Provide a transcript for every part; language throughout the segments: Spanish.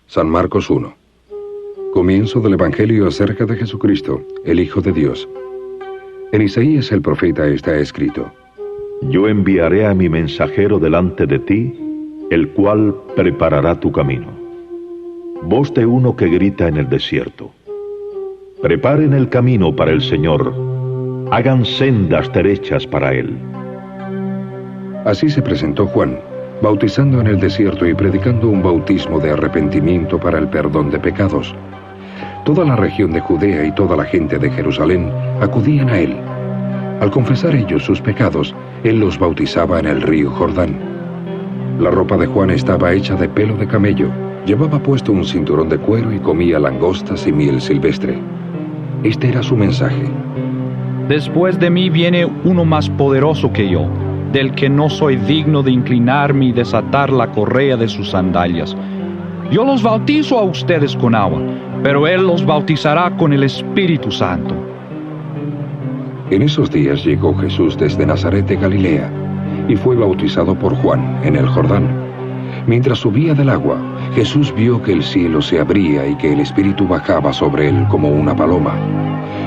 San Marcos 1. Comienzo del Evangelio acerca de Jesucristo, el Hijo de Dios. En Isaías el profeta está escrito: Yo enviaré a mi mensajero delante de ti, el cual preparará tu camino. Voz de uno que grita en el desierto: Preparen el camino para el Señor, hagan sendas derechas para Él. Así se presentó Juan, bautizando en el desierto y predicando un bautismo de arrepentimiento para el perdón de pecados. Toda la región de Judea y toda la gente de Jerusalén acudían a él. Al confesar ellos sus pecados, él los bautizaba en el río Jordán. La ropa de Juan estaba hecha de pelo de camello, llevaba puesto un cinturón de cuero y comía langostas y miel silvestre. Este era su mensaje: Después de mí viene uno más poderoso que yo, del que no soy digno de inclinarme y desatar la correa de sus sandalias. Yo los bautizo a ustedes con agua, pero Él los bautizará con el Espíritu Santo. En esos días llegó Jesús desde Nazaret de Galilea, y fue bautizado por Juan en el Jordán. Mientras subía del agua, Jesús vio que el cielo se abría y que el Espíritu bajaba sobre él como una paloma.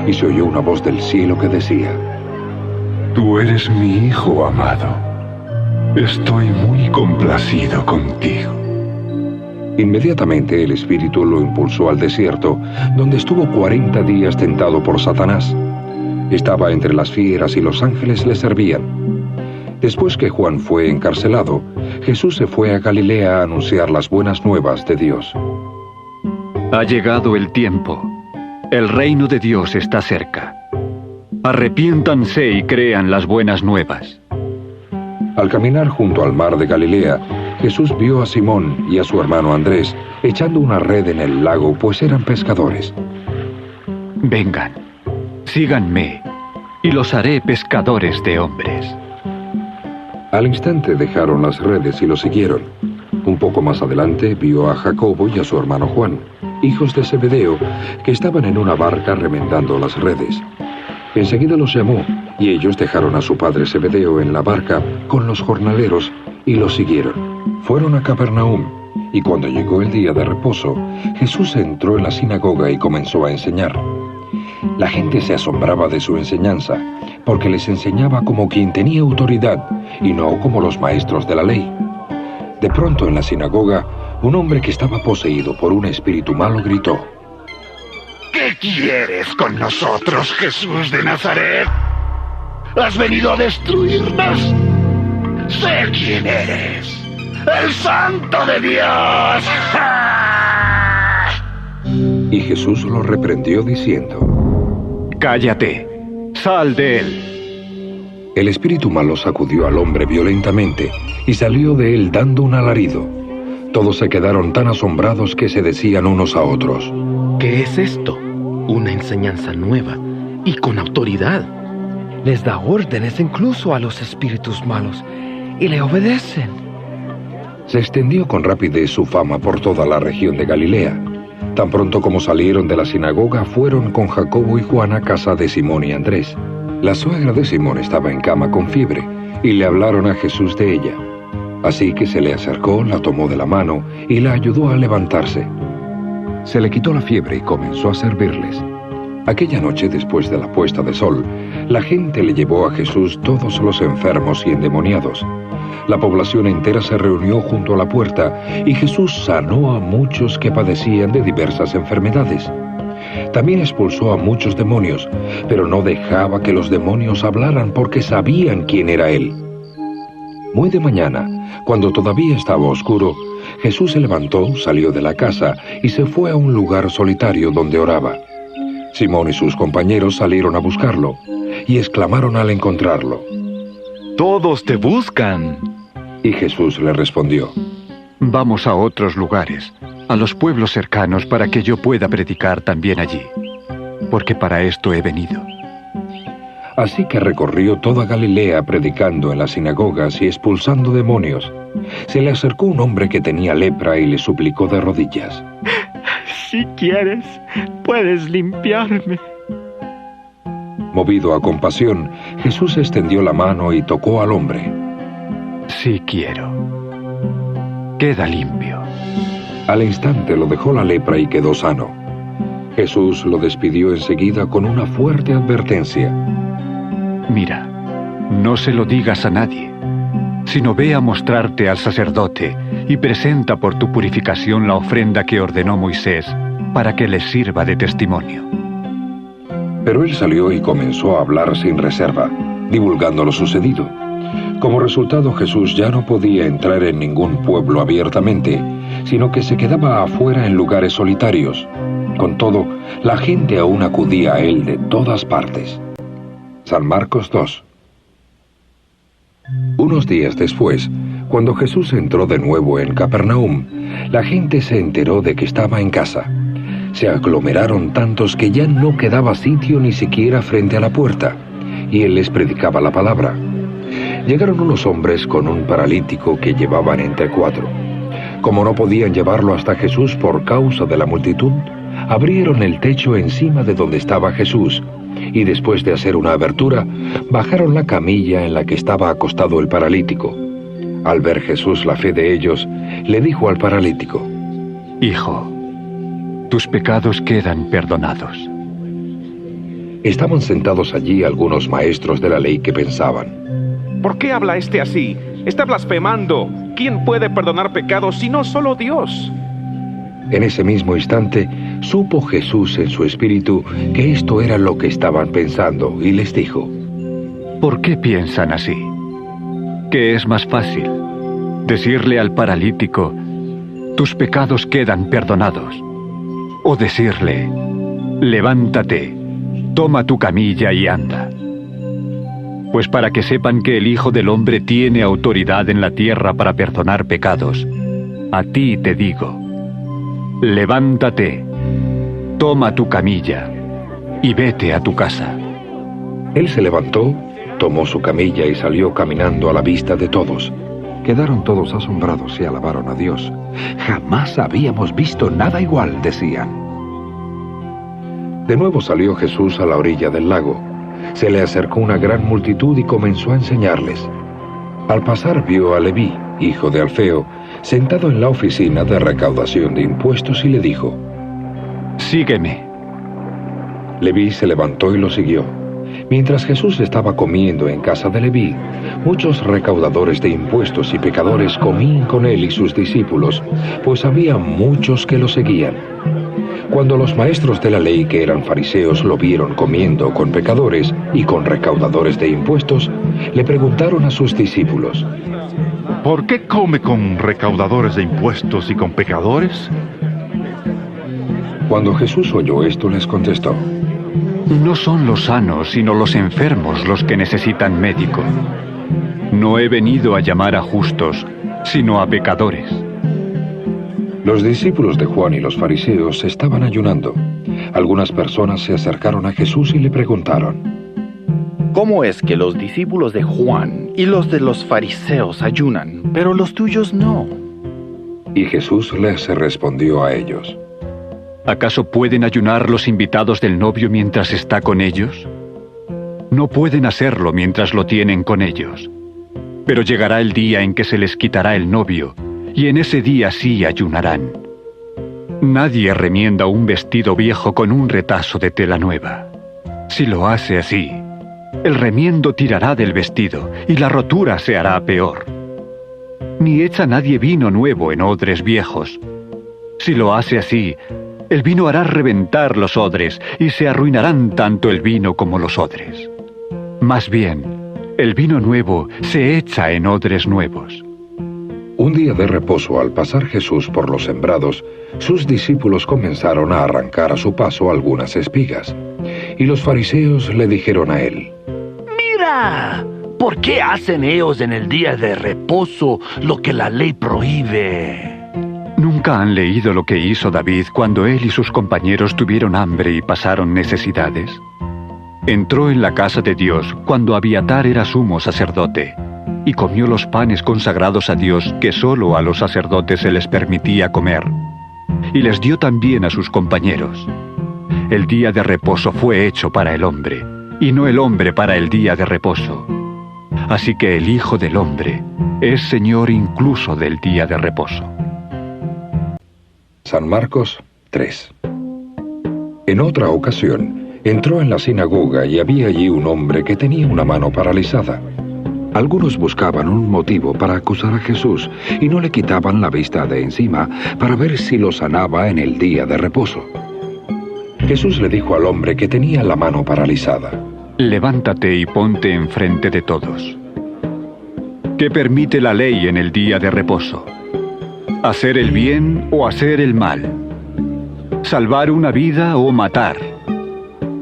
Y se oyó una voz del cielo que decía: Tú eres mi Hijo amado. Estoy muy complacido contigo. Inmediatamente el Espíritu lo impulsó al desierto, donde estuvo 40 días tentado por Satanás. Estaba entre las fieras y los ángeles le servían. Después que Juan fue encarcelado, Jesús se fue a Galilea a anunciar las buenas nuevas de Dios. Ha llegado el tiempo. El reino de Dios está cerca. Arrepiéntanse y crean las buenas nuevas. Al caminar junto al mar de Galilea, Jesús vio a Simón y a su hermano Andrés echando una red en el lago, pues eran pescadores. Vengan, síganme, y los haré pescadores de hombres. Al instante dejaron las redes y lo siguieron. Un poco más adelante vio a Jacobo y a su hermano Juan, hijos de Zebedeo, que estaban en una barca remendando las redes. Enseguida los llamó, y ellos dejaron a su padre Zebedeo en la barca con los jornaleros y los siguieron. Fueron a Capernaum, y cuando llegó el día de reposo, Jesús entró en la sinagoga y comenzó a enseñar. La gente se asombraba de su enseñanza, porque les enseñaba como quien tenía autoridad, y no como los maestros de la ley. De pronto en la sinagoga, un hombre que estaba poseído por un espíritu malo gritó: ¿Qué quieres con nosotros, Jesús de Nazaret? ¿Has venido a destruirnos? Sé quién eres, el Santo de Dios. Y Jesús lo reprendió diciendo: Cállate, sal de él. El espíritu malo sacudió al hombre violentamente y salió de él dando un alarido. Todos se quedaron tan asombrados que se decían unos a otros: ¿Qué es esto? Una enseñanza nueva y con autoridad. Les da órdenes incluso a los espíritus malos y le obedecen. Se extendió con rapidez su fama por toda la región de Galilea. Tan pronto como salieron de la sinagoga, fueron con Jacobo y Juan a casa de Simón y Andrés. La suegra de Simón estaba en cama con fiebre, y le hablaron a Jesús de ella. Así que se le acercó, la tomó de la mano y la ayudó a levantarse. Se le quitó la fiebre y comenzó a servirles. Aquella noche, después de la puesta de sol, la gente le llevó a Jesús todos los enfermos y endemoniados. La población entera se reunió junto a la puerta, y Jesús sanó a muchos que padecían de diversas enfermedades. También expulsó a muchos demonios, pero no dejaba que los demonios hablaran porque sabían quién era Él. Muy de mañana, cuando todavía estaba oscuro, Jesús se levantó, salió de la casa y se fue a un lugar solitario donde oraba. Simón y sus compañeros salieron a buscarlo y exclamaron al encontrarlo: Todos te buscan. Y Jesús le respondió: Vamos a otros lugares, a los pueblos cercanos, para que yo pueda predicar también allí, porque para esto he venido. Así que recorrió toda Galilea predicando en las sinagogas y expulsando demonios. Se le acercó un hombre que tenía lepra y le suplicó de rodillas: Si quieres, puedes limpiarme. Movido a compasión, Jesús extendió la mano y tocó al hombre. Sí quiero. Queda limpio. Al instante lo dejó la lepra y quedó sano. Jesús lo despidió enseguida con una fuerte advertencia. Mira, no se lo digas a nadie, sino ve a mostrarte al sacerdote y presenta por tu purificación la ofrenda que ordenó Moisés para que les sirva de testimonio. Pero él salió y comenzó a hablar sin reserva, divulgando lo sucedido. Como resultado, Jesús ya no podía entrar en ningún pueblo abiertamente, sino que se quedaba afuera en lugares solitarios. Con todo, la gente aún acudía a él de todas partes. San Marcos 2. Unos días después, cuando Jesús entró de nuevo en Capernaum, la gente se enteró de que estaba en casa. Se aglomeraron tantos que ya no quedaba sitio ni siquiera frente a la puerta, y él les predicaba la palabra. Llegaron unos hombres con un paralítico que llevaban entre 4. Como no podían llevarlo hasta Jesús por causa de la multitud, abrieron el techo encima de donde estaba Jesús, y después de hacer una abertura, bajaron la camilla en la que estaba acostado el paralítico. Al ver Jesús la fe de ellos, le dijo al paralítico: Hijo, tus pecados quedan perdonados. Estaban sentados allí algunos maestros de la ley que pensaban: ¿por qué habla este así? Está blasfemando. ¿Quién puede perdonar pecados sino solo Dios? En ese mismo instante, supo Jesús en su espíritu que esto era lo que estaban pensando, y les dijo: ¿por qué piensan así? ¿Qué es más fácil? ¿Decirle al paralítico, tus pecados quedan perdonados? ¿O decirle, levántate, toma tu camilla y anda? Pues para que sepan que el Hijo del Hombre tiene autoridad en la tierra para perdonar pecados, a ti te digo, levántate, toma tu camilla y vete a tu casa. Él se levantó, tomó su camilla y salió caminando a la vista de todos. Quedaron todos asombrados y alabaron a Dios. Jamás habíamos visto nada igual, decían. De nuevo salió Jesús a la orilla del lago. Se le acercó una gran multitud y comenzó a enseñarles. Al pasar vio a Leví, hijo de Alfeo, sentado en la oficina de recaudación de impuestos y le dijo: sígueme. Leví se levantó y lo siguió. Mientras Jesús estaba comiendo en casa de Leví, muchos recaudadores de impuestos y pecadores comían con él y sus discípulos, pues había muchos que lo seguían. Cuando los maestros de la ley, que eran fariseos, lo vieron comiendo con pecadores y con recaudadores de impuestos, le preguntaron a sus discípulos: ¿por qué come con recaudadores de impuestos y con pecadores? Cuando Jesús oyó esto, les contestó: no son los sanos, sino los enfermos los que necesitan médico. No he venido a llamar a justos, sino a pecadores. Los discípulos de Juan y los fariseos estaban ayunando. Algunas personas se acercaron a Jesús y le preguntaron: ¿cómo es que los discípulos de Juan y los de los fariseos ayunan, pero los tuyos no? Y Jesús les respondió a ellos: ¿acaso pueden ayunar los invitados del novio mientras está con ellos? No pueden hacerlo mientras lo tienen con ellos. Pero llegará el día en que se les quitará el novio, y en ese día sí ayunarán. Nadie remienda un vestido viejo con un retazo de tela nueva. Si lo hace así, el remiendo tirará del vestido, y la rotura se hará peor. Ni echa nadie vino nuevo en odres viejos. Si lo hace así, el vino hará reventar los odres, y se arruinarán tanto el vino como los odres. Más bien, el vino nuevo se echa en odres nuevos. Un día de reposo, al pasar Jesús por los sembrados, sus discípulos comenzaron a arrancar a su paso algunas espigas. Y los fariseos le dijeron a él: ¡mira! ¿Por qué hacen ellos en el día de reposo lo que la ley prohíbe? ¿Nunca han leído lo que hizo David cuando él y sus compañeros tuvieron hambre y pasaron necesidades? Entró en la casa de Dios cuando Abiatar era sumo sacerdote, y comió los panes consagrados a Dios que solo a los sacerdotes se les permitía comer, y les dio también a sus compañeros. El día de reposo fue hecho para el hombre, y no el hombre para el día de reposo. Así que el Hijo del Hombre es Señor incluso del día de reposo. San Marcos 3. En otra ocasión, entró en la sinagoga y había allí un hombre que tenía una mano paralizada. Algunos buscaban un motivo para acusar a Jesús y no le quitaban la vista de encima para ver si lo sanaba en el día de reposo. Jesús le dijo al hombre que tenía la mano paralizada: levántate y ponte enfrente de todos. ¿Qué permite la ley en el día de reposo? ¿Hacer el bien o hacer el mal? ¿Salvar una vida o matar?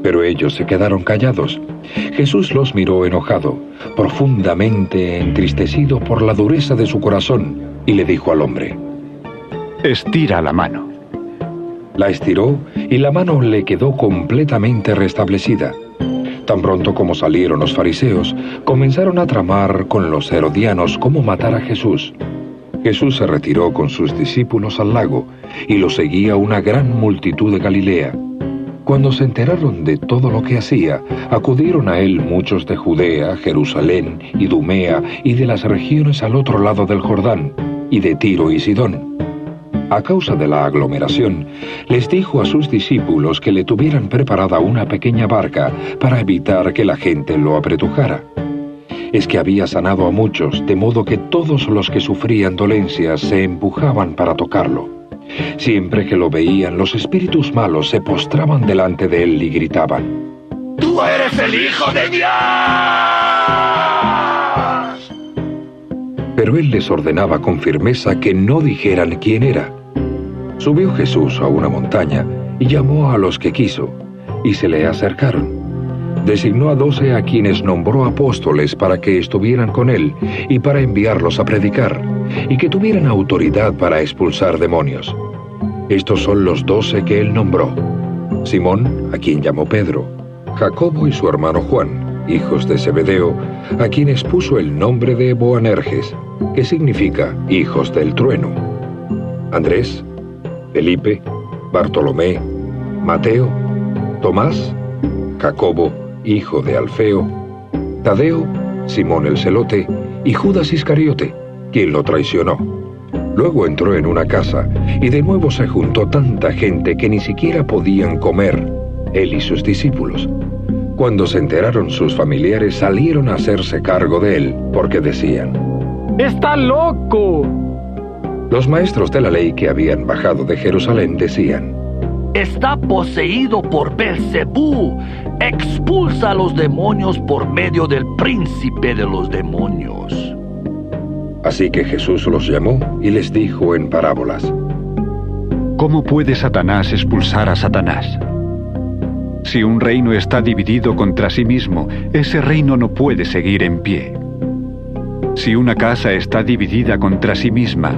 Pero ellos se quedaron callados. Jesús los miró enojado, profundamente entristecido por la dureza de su corazón, y le dijo al hombre: estira la mano. La estiró y la mano le quedó completamente restablecida. Tan pronto como salieron los fariseos, comenzaron a tramar con los herodianos cómo matar a Jesús. Jesús se retiró con sus discípulos al lago, y lo seguía una gran multitud de Galilea. Cuando se enteraron de todo lo que hacía, acudieron a él muchos de Judea, Jerusalén, Idumea y de las regiones al otro lado del Jordán, y de Tiro y Sidón. A causa de la aglomeración, les dijo a sus discípulos que le tuvieran preparada una pequeña barca para evitar que la gente lo apretujara. Es que había sanado a muchos, de modo que todos los que sufrían dolencias se empujaban para tocarlo. Siempre que lo veían, los espíritus malos se postraban delante de él y gritaban: ¡Tú eres el Hijo de Dios! Pero él les ordenaba con firmeza que no dijeran quién era. Subió Jesús a una montaña y llamó a los que quiso, y se le acercaron. Designó a 12 a quienes nombró apóstoles para que estuvieran con él y para enviarlos a predicar, y que tuvieran autoridad para expulsar demonios. Estos son los 12 que él nombró: Simón, a quien llamó Pedro; Jacobo y su hermano Juan, hijos de Zebedeo, a quienes puso el nombre de Boanerges, que significa hijos del trueno; Andrés, Felipe, Bartolomé, Mateo, Tomás, Jacobo, hijo de Alfeo, Tadeo, Simón el celote, y Judas Iscariote, quien lo traicionó. Luego entró en una casa, y de nuevo se juntó tanta gente que ni siquiera podían comer, él y sus discípulos. Cuando se enteraron sus familiares, salieron a hacerse cargo de él, porque decían: ¡está loco! Los maestros de la ley que habían bajado de Jerusalén decían: está poseído por Belcebú. Expulsa a los demonios por medio del príncipe de los demonios. Así que Jesús los llamó y les dijo en parábolas: ¿cómo puede Satanás expulsar a Satanás? Si un reino está dividido contra sí mismo, ese reino no puede seguir en pie. Si una casa está dividida contra sí misma,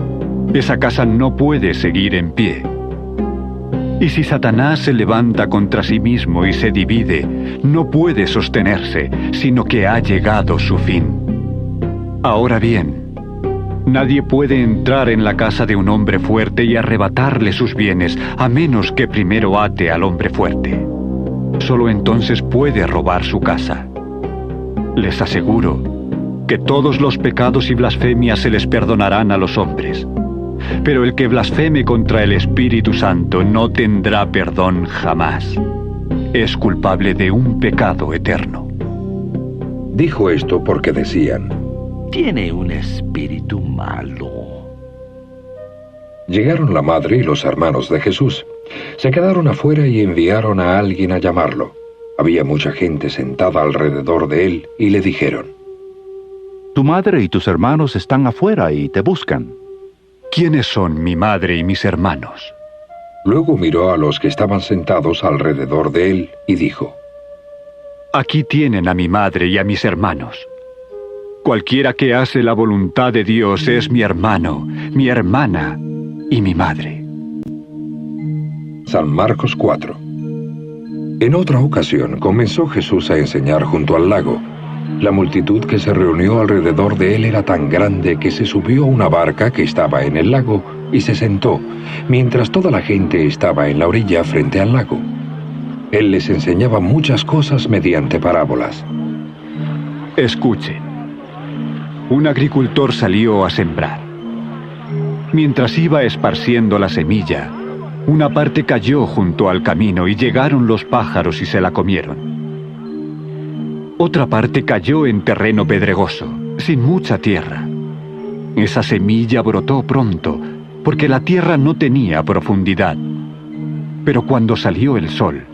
esa casa no puede seguir en pie. Y si Satanás se levanta contra sí mismo y se divide, no puede sostenerse, sino que ha llegado su fin. Ahora bien, nadie puede entrar en la casa de un hombre fuerte y arrebatarle sus bienes, a menos que primero ate al hombre fuerte. Solo entonces puede robar su casa. Les aseguro que todos los pecados y blasfemias se les perdonarán a los hombres. Pero el que blasfeme contra el Espíritu Santo no tendrá perdón jamás. Es culpable de un pecado eterno. Dijo esto porque decían: tiene un espíritu malo. Llegaron la madre y los hermanos de Jesús. Se quedaron afuera y enviaron a alguien a llamarlo. Había mucha gente sentada alrededor de él y le dijeron: tu madre y tus hermanos están afuera y te buscan. ¿Quiénes son mi madre y mis hermanos? Luego miró a los que estaban sentados alrededor de él y dijo: aquí tienen a mi madre y a mis hermanos. Cualquiera que hace la voluntad de Dios es mi hermano, mi hermana y mi madre. San Marcos 4. En otra ocasión comenzó Jesús a enseñar junto al lago. La multitud que se reunió alrededor de él era tan grande que se subió a una barca que estaba en el lago y se sentó, mientras toda la gente estaba en la orilla frente al lago. Él les enseñaba muchas cosas mediante parábolas. Escuchen. Un agricultor salió a sembrar. Mientras iba esparciendo la semilla, Una parte cayó junto al camino y llegaron los pájaros y se la comieron. Otra parte cayó en terreno pedregoso, sin mucha tierra. Esa semilla brotó pronto, porque la tierra no tenía profundidad. Pero cuando salió el sol,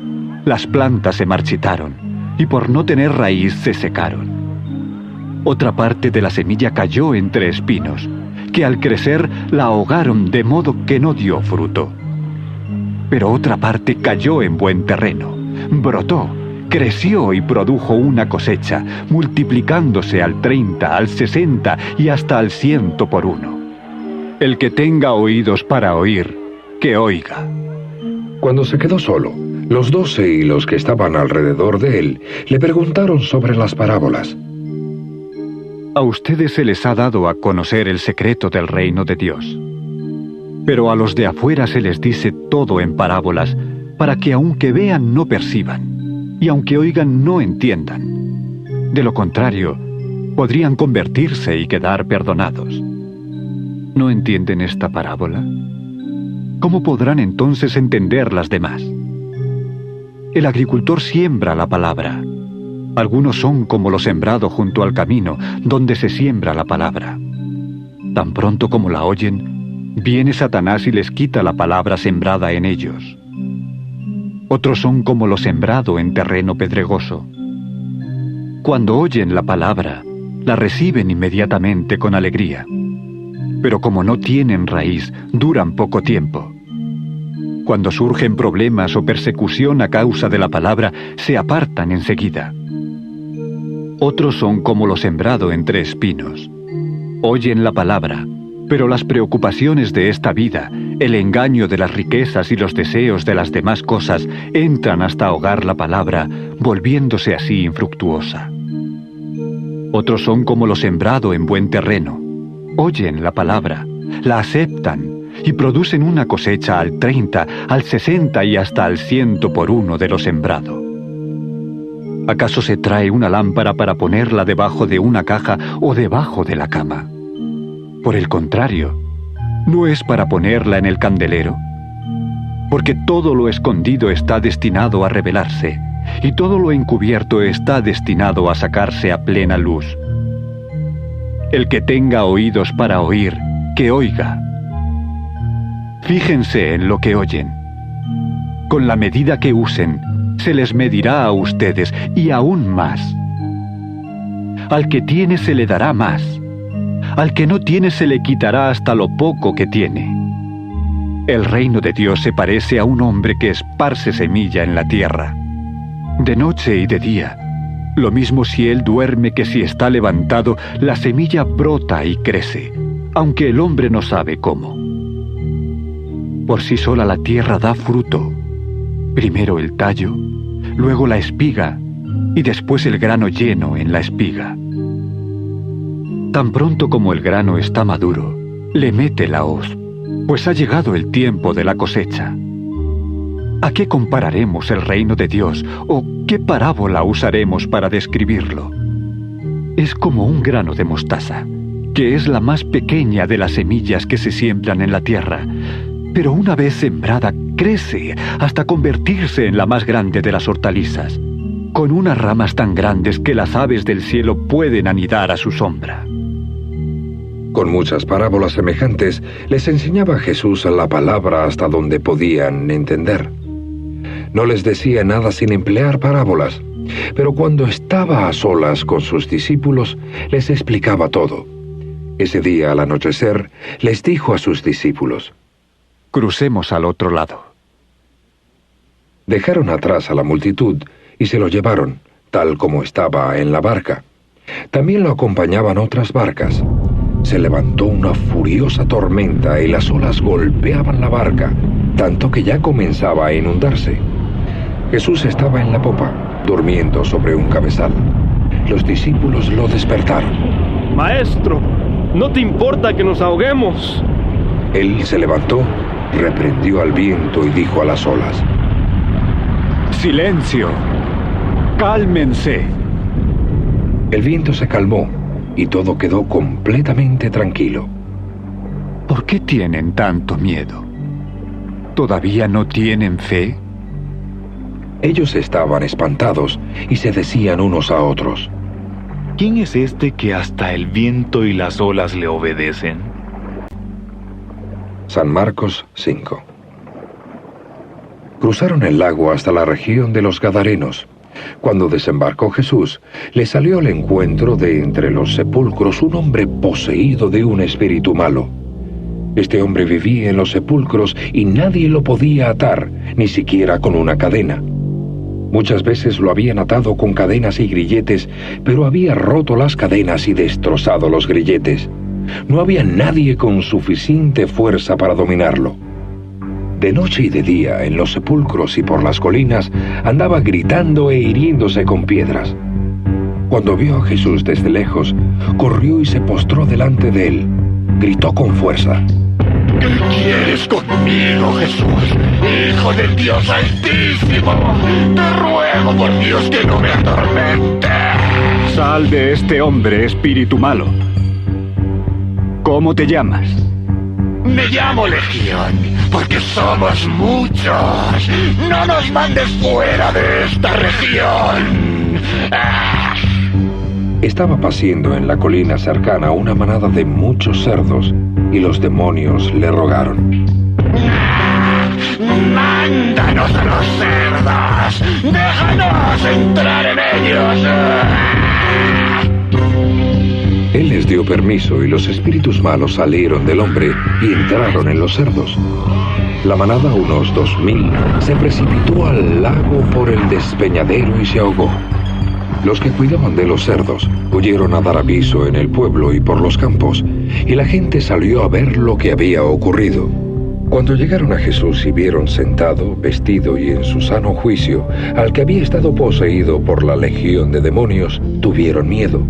las plantas se marchitaron, y por no tener raíz se secaron. Otra parte de la semilla cayó entre espinos, que al crecer la ahogaron de modo que no dio fruto. Pero otra parte cayó en buen terreno, brotó, creció y produjo una cosecha, multiplicándose al 30, al 60 y hasta al 100 por uno. El que tenga oídos para oír, que oiga. Cuando se quedó solo, los 12 y los que estaban alrededor de él le preguntaron sobre las parábolas. A ustedes se les ha dado a conocer el secreto del reino de Dios. Pero a los de afuera se les dice todo en parábolas, para que aunque vean no perciban, y aunque oigan no entiendan. De lo contrario, podrían convertirse y quedar perdonados. ¿No entienden esta parábola? ¿Cómo podrán entonces entender las demás? El agricultor siembra la palabra. Algunos son como lo sembrado junto al camino, donde se siembra la palabra. Tan pronto como la oyen, viene Satanás y les quita la palabra sembrada en ellos. Otros son como lo sembrado en terreno pedregoso. Cuando oyen la palabra, la reciben inmediatamente con alegría. Pero como no tienen raíz, duran poco tiempo. Cuando surgen problemas o persecución a causa de la palabra, se apartan enseguida. Otros son como lo sembrado entre espinos. Oyen la palabra, pero las preocupaciones de esta vida, el engaño de las riquezas y los deseos de las demás cosas entran hasta ahogar la palabra, volviéndose así infructuosa. Otros son como lo sembrado en buen terreno. Oyen la palabra, la aceptan y producen una cosecha al 30, al 60 y hasta al 100 por uno de lo sembrado. ¿Acaso se trae una lámpara para ponerla debajo de una caja o debajo de la cama? Por el contrario, ¿no es para ponerla en el candelero? Porque todo lo escondido está destinado a revelarse, y todo lo encubierto está destinado a sacarse a plena luz. El que tenga oídos para oír, que oiga. Fíjense en lo que oyen. Con la medida que usen, se les medirá a ustedes y aún más. Al que tiene se le dará más. Al que no tiene se le quitará hasta lo poco que tiene. El reino de Dios se parece a un hombre que esparce semilla en la tierra, de noche y de día. Lo mismo si él duerme que si está levantado, la semilla brota y crece, aunque el hombre no sabe cómo. Por sí sola la tierra da fruto, primero el tallo, luego la espiga y después el grano lleno en la espiga. Tan pronto como el grano está maduro, le mete la hoz, pues ha llegado el tiempo de la cosecha. ¿A qué compararemos el reino de Dios o qué parábola usaremos para describirlo? Es como un grano de mostaza, que es la más pequeña de las semillas que se siembran en la tierra, pero una vez sembrada crece hasta convertirse en la más grande de las hortalizas, con unas ramas tan grandes que las aves del cielo pueden anidar a su sombra. Con muchas parábolas semejantes, les enseñaba Jesús la palabra hasta donde podían entender. No les decía nada sin emplear parábolas, pero cuando estaba a solas con sus discípulos, les explicaba todo. Ese día, al anochecer, les dijo a sus discípulos: «Crucemos al otro lado». Dejaron atrás a la multitud y se lo llevaron, tal como estaba en la barca. También lo acompañaban otras barcas. Se levantó una furiosa tormenta y las olas golpeaban la barca, tanto que ya comenzaba a inundarse. Jesús estaba en la popa, durmiendo sobre un cabezal. Los discípulos lo despertaron. «Maestro, ¿no te importa que nos ahoguemos?» Él se levantó, reprendió al viento y dijo a las olas: «Silencio, cálmense». El viento se calmó y todo quedó completamente tranquilo. ¿Por qué tienen tanto miedo? ¿Todavía no tienen fe? Ellos estaban espantados y se decían unos a otros: ¿Quién es este que hasta el viento y las olas le obedecen? San Marcos 5. Cruzaron el lago hasta la región de los Gadarenos. Cuando desembarcó Jesús, le salió al encuentro de entre los sepulcros un hombre poseído de un espíritu malo. Este hombre vivía en los sepulcros y nadie lo podía atar, ni siquiera con una cadena. Muchas veces lo habían atado con cadenas y grilletes, pero había roto las cadenas y destrozado los grilletes. No había nadie con suficiente fuerza para dominarlo. De noche y de día, en los sepulcros y por las colinas, andaba gritando e hiriéndose con piedras. Cuando vio a Jesús desde lejos, corrió y se postró delante de él. Gritó con fuerza: ¿Qué quieres conmigo, Jesús, Hijo del Dios Altísimo? Te ruego por Dios que no me atormentes. Sal de este hombre, espíritu malo. ¿Cómo te llamas? Me llamo Legión, porque somos muchos. No nos mandes fuera de esta región. ¡Ah! Estaba paciendo en la colina cercana una manada de muchos cerdos, y los demonios le rogaron: ¡Mándanos a los cerdos! ¡Déjanos entrar en ellos! Él les dio permiso y los espíritus malos salieron del hombre y entraron en los cerdos. La manada, unos 2000, se precipitó al lago por el despeñadero y se ahogó. Los que cuidaban de los cerdos huyeron a dar aviso en el pueblo y por los campos, y la gente salió a ver lo que había ocurrido. Cuando llegaron a Jesús y vieron sentado, vestido y en su sano juicio, al que había estado poseído por la legión de demonios, tuvieron miedo.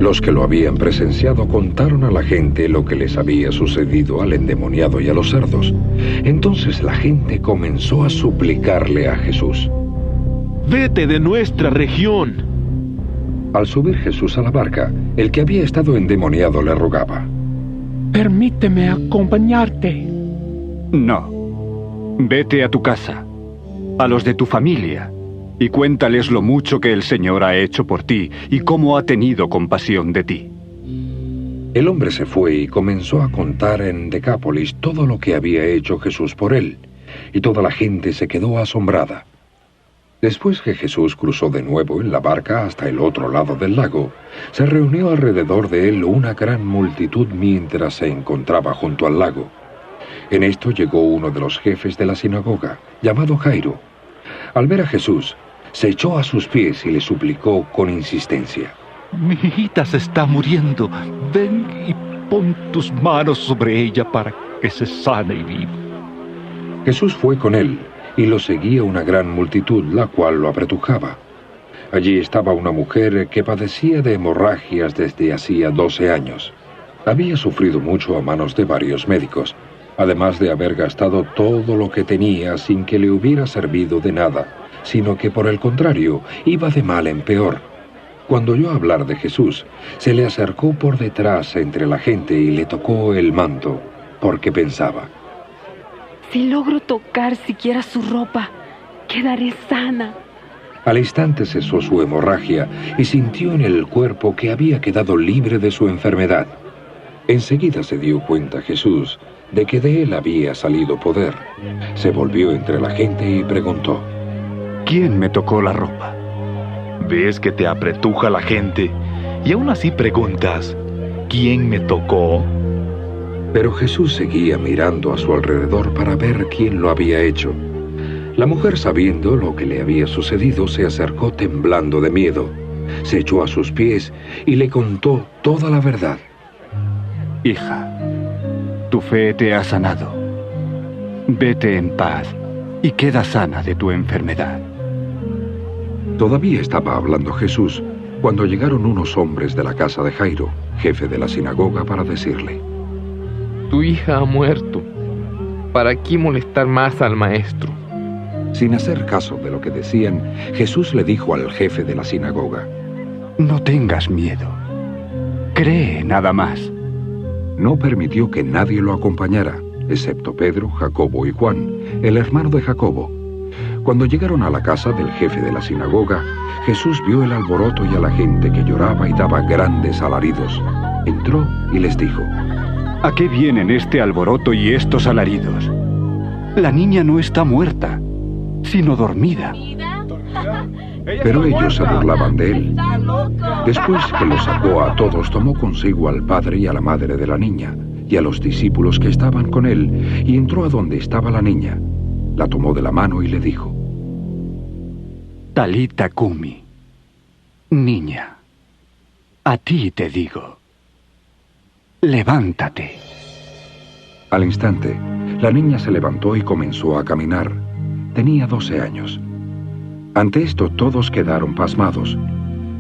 Los que lo habían presenciado contaron a la gente lo que les había sucedido al endemoniado y a los cerdos. Entonces la gente comenzó a suplicarle a Jesús: ¡Vete de nuestra región! Al subir Jesús a la barca, el que había estado endemoniado le rogaba: Permíteme acompañarte. No. Vete a tu casa, a los de tu familia, y cuéntales lo mucho que el Señor ha hecho por ti y cómo ha tenido compasión de ti. El hombre se fue y comenzó a contar en Decápolis todo lo que había hecho Jesús por él, y toda la gente se quedó asombrada. Después que Jesús cruzó de nuevo en la barca hasta el otro lado del lago, se reunió alrededor de él una gran multitud mientras se encontraba junto al lago. En esto llegó uno de los jefes de la sinagoga, llamado Jairo. Al ver a Jesús, se echó a sus pies y le suplicó con insistencia: Mi hijita se está muriendo. Ven y pon tus manos sobre ella para que se sane y viva. Jesús fue con él, y lo seguía una gran multitud, la cual lo apretujaba. Allí estaba una mujer que padecía de hemorragias desde hacía 12 años. Había sufrido mucho a manos de varios médicos, además de haber gastado todo lo que tenía sin que le hubiera servido de nada, sino que por el contrario, iba de mal en peor. Cuando oyó hablar de Jesús, se le acercó por detrás entre la gente y le tocó el manto, porque pensaba: Si logro tocar siquiera su ropa, quedaré sana. Al instante cesó su hemorragia y sintió en el cuerpo que había quedado libre de su enfermedad. Enseguida se dio cuenta Jesús de que de él había salido poder. Se volvió entre la gente y preguntó: ¿Quién me tocó la ropa? ¿Ves que te apretuja la gente y aún así preguntas: ¿quién me tocó? Pero Jesús seguía mirando a su alrededor para ver quién lo había hecho. La mujer, sabiendo lo que le había sucedido, se acercó temblando de miedo. Se echó a sus pies y le contó toda la verdad. Hija, tu fe te ha sanado. Vete en paz y queda sana de tu enfermedad. Todavía estaba hablando Jesús cuando llegaron unos hombres de la casa de Jairo, jefe de la sinagoga, para decirle: Tu hija ha muerto. ¿Para qué molestar más al maestro? Sin hacer caso de lo que decían, Jesús le dijo al jefe de la sinagoga: No tengas miedo. Cree nada más. No permitió que nadie lo acompañara. excepto Pedro, Jacobo y Juan, el hermano de Jacobo. Cuando llegaron a la casa del jefe de la sinagoga, Jesús vio el alboroto y a la gente que lloraba y daba grandes alaridos. Entró y les dijo: ¿A qué vienen este alboroto y estos alaridos? La niña no está muerta, sino dormida. Pero ellos se burlaban de él. Después que los sacó a todos, tomó consigo al padre y a la madre de la niña, y a los discípulos que estaban con él, y entró a donde estaba la niña. La tomó de la mano y le dijo: Talita cumi, niña, a ti te digo, levántate. Al instante, la niña se levantó y comenzó a caminar. Tenía 12 años. Ante esto todos quedaron pasmados.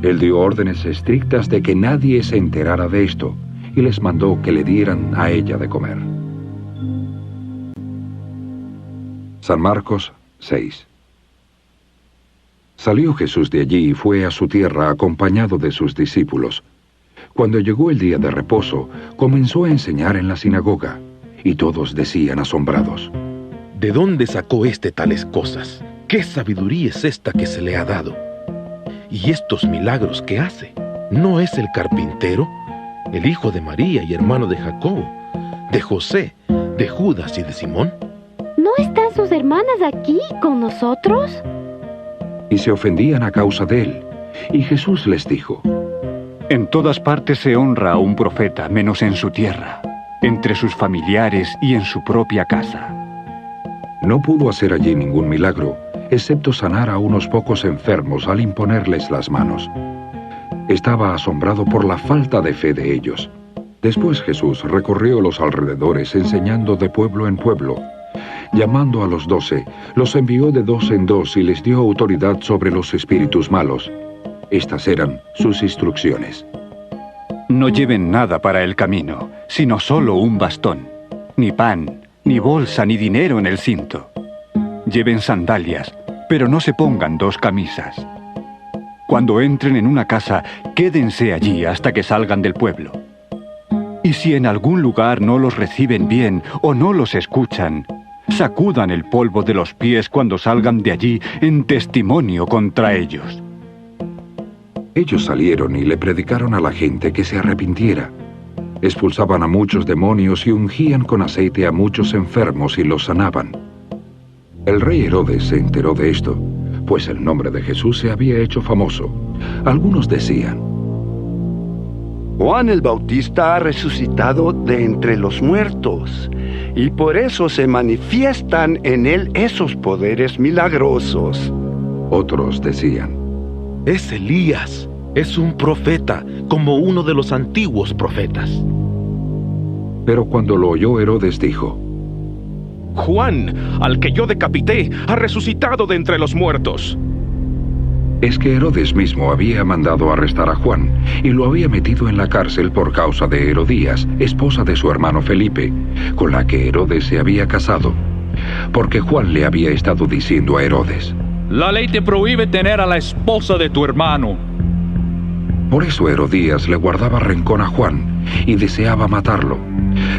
Él dio órdenes estrictas de que nadie se enterara de esto y les mandó que le dieran a ella de comer. San Marcos 6. Salió Jesús de allí y fue a su tierra acompañado de sus discípulos. Cuando llegó el día de reposo, comenzó a enseñar en la sinagoga, y todos decían asombrados: ¿De dónde sacó tales cosas? ¿Qué sabiduría es esta que se le ha dado? ¿Y estos milagros que hace? ¿No es el carpintero, el hijo de María y hermano de Jacobo, de José, de Judas y de Simón? ¿No están sus hermanas aquí con nosotros? Y se ofendían a causa de él. Y Jesús les dijo: En todas partes se honra a un profeta, menos en su tierra, entre sus familiares y en su propia casa. No pudo hacer allí ningún milagro, excepto sanar a unos pocos enfermos al imponerles las manos. Estaba asombrado por la falta de fe de ellos. Después Jesús recorrió los alrededores enseñando de pueblo en pueblo. Llamando a los 12, los envió de 2 en 2 y les dio autoridad sobre los espíritus malos. Estas eran sus instrucciones. No lleven nada para el camino, sino solo un bastón, ni pan, ni bolsa, ni dinero en el cinto. Lleven sandalias, pero no se pongan 2 camisas. Cuando entren en una casa, quédense allí hasta que salgan del pueblo. Y si en algún lugar no los reciben bien o no los escuchan, sacudan el polvo de los pies cuando salgan de allí en testimonio contra ellos. Ellos salieron y le predicaron a la gente que se arrepintiera. Expulsaban a muchos demonios y ungían con aceite a muchos enfermos y los sanaban. El rey Herodes se enteró de esto, pues el nombre de Jesús se había hecho famoso. Algunos decían: Juan el Bautista ha resucitado de entre los muertos, y por eso se manifiestan en él esos poderes milagrosos. Otros decían: Es Elías, es un profeta, como uno de los antiguos profetas. Pero cuando lo oyó Herodes dijo: Juan, al que yo decapité, ha resucitado de entre los muertos. Es que Herodes mismo había mandado arrestar a Juan y lo había metido en la cárcel por causa de Herodías, esposa de su hermano Felipe, con la que Herodes se había casado, porque Juan le había estado diciendo a Herodes: La ley te prohíbe tener a la esposa de tu hermano. Por eso Herodías le guardaba rencor a Juan y deseaba matarlo,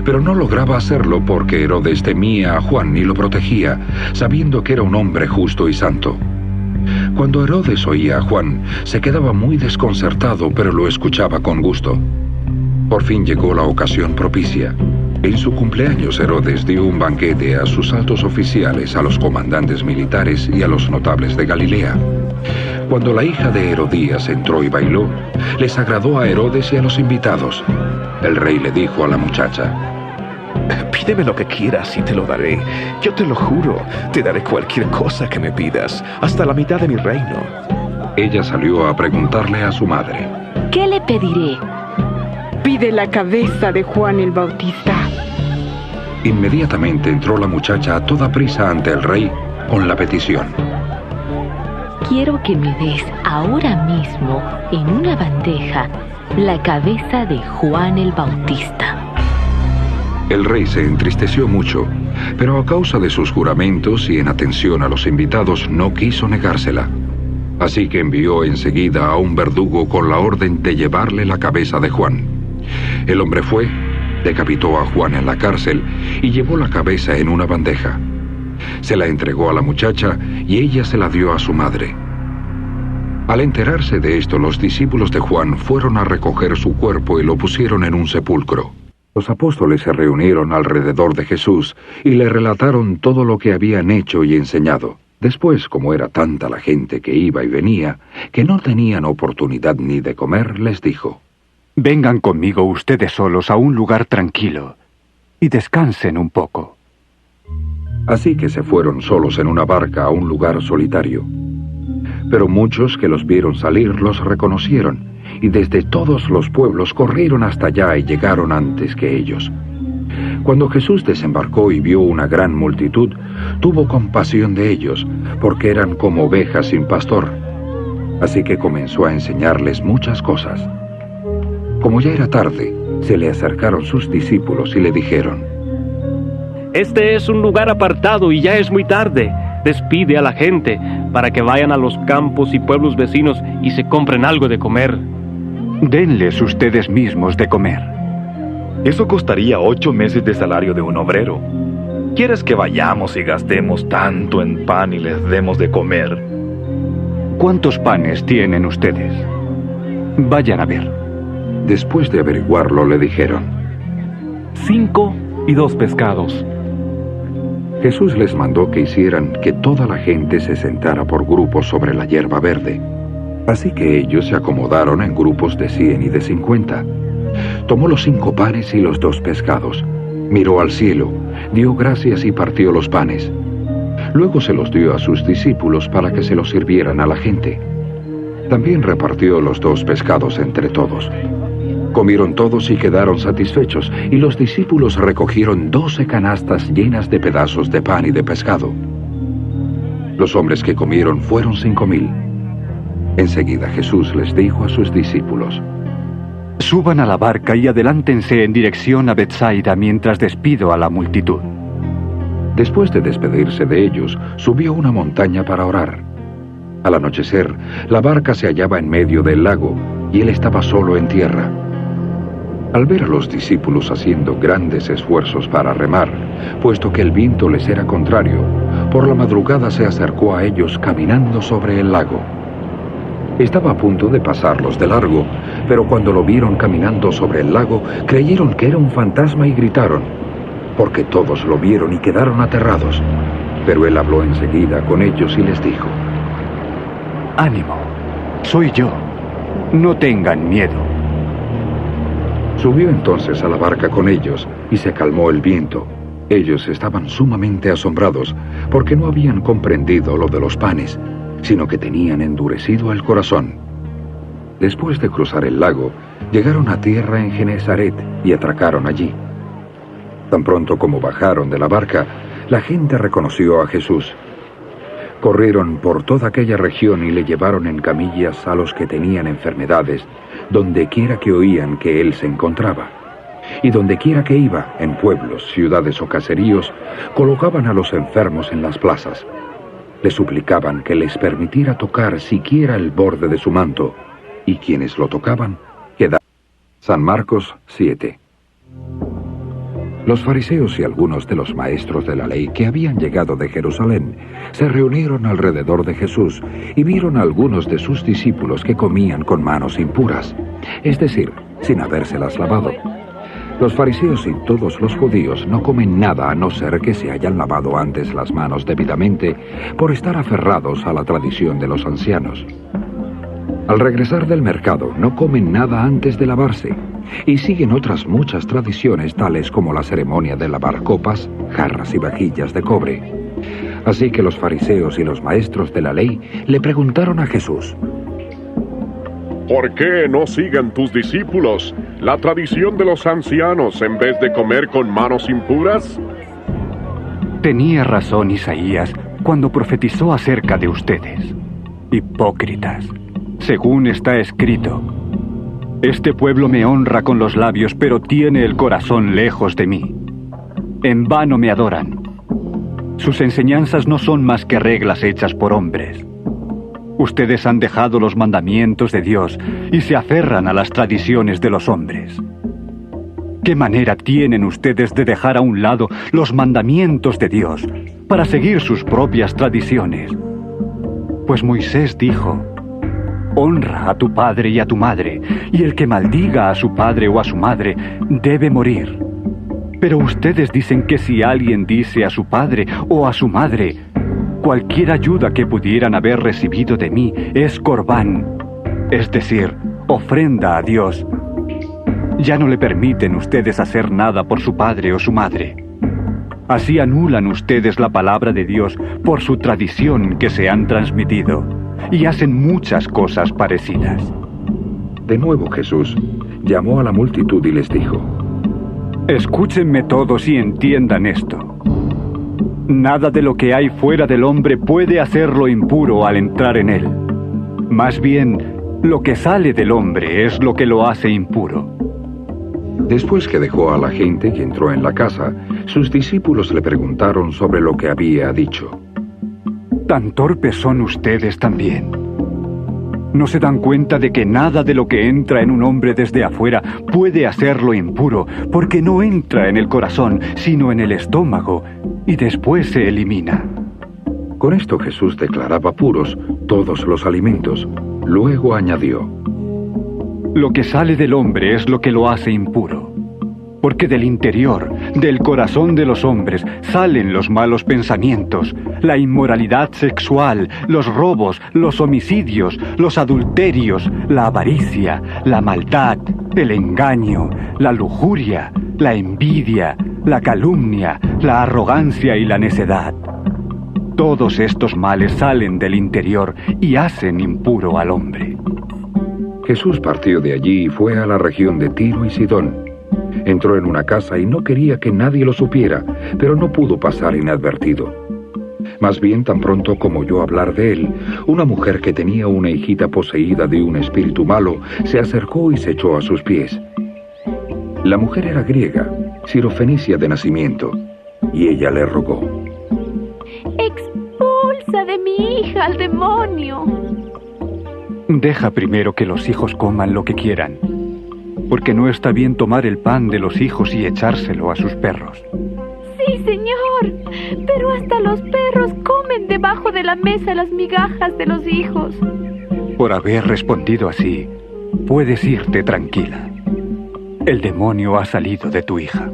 pero no lograba hacerlo porque Herodes temía a Juan y lo protegía, sabiendo que era un hombre justo y santo. Cuando Herodes oía a Juan, se quedaba muy desconcertado, pero lo escuchaba con gusto. Por fin llegó la ocasión propicia. En su cumpleaños, Herodes dio un banquete a sus altos oficiales, a los comandantes militares y a los notables de Galilea. Cuando la hija de Herodías entró y bailó, les agradó a Herodes y a los invitados. El rey le dijo a la muchacha: Pídeme lo que quieras y te lo daré. Yo te lo juro, te daré cualquier cosa que me pidas, hasta la mitad de mi reino. Ella salió a preguntarle a su madre: ¿Qué le pediré? Pide la cabeza de Juan el Bautista. Inmediatamente entró la muchacha a toda prisa ante el rey con la petición: Quiero que me des ahora mismo en una bandeja la cabeza de Juan el Bautista. El rey se entristeció mucho, pero a causa de sus juramentos y en atención a los invitados no quiso negársela. Así que envió enseguida a un verdugo con la orden de llevarle la cabeza de Juan. El hombre fue decapitó a Juan en la cárcel y llevó la cabeza en una bandeja. Se la entregó a la muchacha y ella se la dio a su madre. Al enterarse de esto, los discípulos de Juan fueron a recoger su cuerpo y lo pusieron en un sepulcro. Los apóstoles se reunieron alrededor de Jesús y le relataron todo lo que habían hecho y enseñado. Después, como era tanta la gente que iba y venía, que no tenían oportunidad ni de comer, les dijo: Vengan conmigo ustedes solos a un lugar tranquilo y descansen un poco. Así que se fueron solos en una barca a un lugar solitario. Pero muchos que los vieron salir los reconocieron, y desde todos los pueblos corrieron hasta allá y llegaron antes que ellos. Cuando Jesús desembarcó y vio una gran multitud, tuvo compasión de ellos, porque eran como ovejas sin pastor. Así que comenzó a enseñarles muchas cosas. Como ya era tarde, se le acercaron sus discípulos y le dijeron: Este es un lugar apartado y ya es muy tarde. Despide a la gente para que vayan a los campos y pueblos vecinos y se compren algo de comer. Denles ustedes mismos de comer. Eso costaría 8 meses de salario de un obrero. ¿Quieres que vayamos y gastemos tanto en pan y les demos de comer? ¿Cuántos panes tienen ustedes? Vayan a ver. Después de averiguarlo, le dijeron: 5 y 2 pescados. Jesús les mandó que hicieran que toda la gente se sentara por grupos sobre la hierba verde. Así que ellos se acomodaron en grupos de 100 y de 50. Tomó los 5 panes y los 2 pescados. Miró al cielo, dio gracias y partió los panes. Luego se los dio a sus discípulos para que se los sirvieran a la gente. También repartió los 2 pescados entre todos. Comieron todos y quedaron satisfechos, y los discípulos recogieron 12 canastas llenas de pedazos de pan y de pescado. Los hombres que comieron fueron 5,000. Enseguida Jesús les dijo a sus discípulos: Suban a la barca y adelántense en dirección a Betsaida mientras despido a la multitud. Después de despedirse de ellos, subió a una montaña para orar. Al anochecer, la barca se hallaba en medio del lago, y él estaba solo en tierra. Al ver a los discípulos haciendo grandes esfuerzos para remar, puesto que el viento les era contrario, por la madrugada se acercó a ellos caminando sobre el lago. Estaba a punto de pasarlos de largo, pero cuando lo vieron caminando sobre el lago, creyeron que era un fantasma y gritaron, porque todos lo vieron y quedaron aterrados. Pero él habló enseguida con ellos y les dijo: Ánimo, soy yo, no tengan miedo. Subió entonces a la barca con ellos y se calmó el viento. Ellos estaban sumamente asombrados porque no habían comprendido lo de los panes, sino que tenían endurecido el corazón. Después de cruzar el lago, llegaron a tierra en Genesaret y atracaron allí. Tan pronto como bajaron de la barca, la gente reconoció a Jesús. Corrieron por toda aquella región y le llevaron en camillas a los que tenían enfermedades, donde quiera que oían que él se encontraba. Y donde quiera que iba, en pueblos, ciudades o caseríos, colocaban a los enfermos en las plazas. Le suplicaban que les permitiera tocar siquiera el borde de su manto, y quienes lo tocaban quedaban. San Marcos 7. Los fariseos y algunos de los maestros de la ley que habían llegado de Jerusalén se reunieron alrededor de Jesús y vieron a algunos de sus discípulos que comían con manos impuras, es decir, sin habérselas lavado. Los fariseos y todos los judíos no comen nada a no ser que se hayan lavado antes las manos debidamente por estar aferrados a la tradición de los ancianos. Al regresar del mercado no comen nada antes de lavarse y siguen otras muchas tradiciones tales como la ceremonia de lavar copas, jarras y vajillas de cobre. Así que los fariseos y los maestros de la ley le preguntaron a Jesús: ¿Por qué no siguen tus discípulos la tradición de los ancianos en vez de comer con manos impuras? Tenía razón Isaías cuando profetizó acerca de ustedes. Hipócritas, según está escrito: Este pueblo me honra con los labios, pero tiene el corazón lejos de mí. En vano me adoran. Sus enseñanzas no son más que reglas hechas por hombres. Ustedes han dejado los mandamientos de Dios y se aferran a las tradiciones de los hombres. ¿Qué manera tienen ustedes de dejar a un lado los mandamientos de Dios para seguir sus propias tradiciones? Pues Moisés dijo: honra a tu padre y a tu madre, y el que maldiga a su padre o a su madre debe morir. Pero ustedes dicen que si alguien dice a su padre o a su madre: cualquier ayuda que pudieran haber recibido de mí es corbán, es decir, ofrenda a Dios, ya no le permiten ustedes hacer nada por su padre o su madre. Así anulan ustedes la palabra de Dios por su tradición que se han transmitido, y hacen muchas cosas parecidas. De nuevo Jesús llamó a la multitud y les dijo: escúchenme todos y entiendan esto. Nada de lo que hay fuera del hombre puede hacerlo impuro al entrar en él. Más bien, lo que sale del hombre es lo que lo hace impuro. Después que dejó a la gente y entró en la casa, sus discípulos le preguntaron sobre lo que había dicho. ¿Tan torpes son ustedes también? ¿No se dan cuenta de que nada de lo que entra en un hombre desde afuera puede hacerlo impuro, porque no entra en el corazón, sino en el estómago, y después se elimina? Con esto Jesús declaraba puros todos los alimentos. Luego añadió: lo que sale del hombre es lo que lo hace impuro, porque del interior, del corazón de los hombres, salen los malos pensamientos, la inmoralidad sexual, los robos, los homicidios, los adulterios, la avaricia, la maldad, el engaño, la lujuria, la envidia, la calumnia, la arrogancia y la necedad. Todos estos males salen del interior y hacen impuro al hombre. Jesús partió de allí y fue a la región de Tiro y Sidón. Entró en una casa y no quería que nadie lo supiera, pero no pudo pasar inadvertido. Más bien, tan pronto como oyó hablar de él, una mujer que tenía una hijita poseída de un espíritu malo se acercó y se echó a sus pies. La mujer era griega, sirofenicia de nacimiento, y ella le rogó: expulsa de mi hija al demonio. Deja primero que los hijos coman lo que quieran, porque no está bien tomar el pan de los hijos y echárselo a sus perros. Sí, señor, pero hasta los perros comen debajo de la mesa las migajas de los hijos. Por haber respondido así, puedes irte tranquila. El demonio ha salido de tu hija.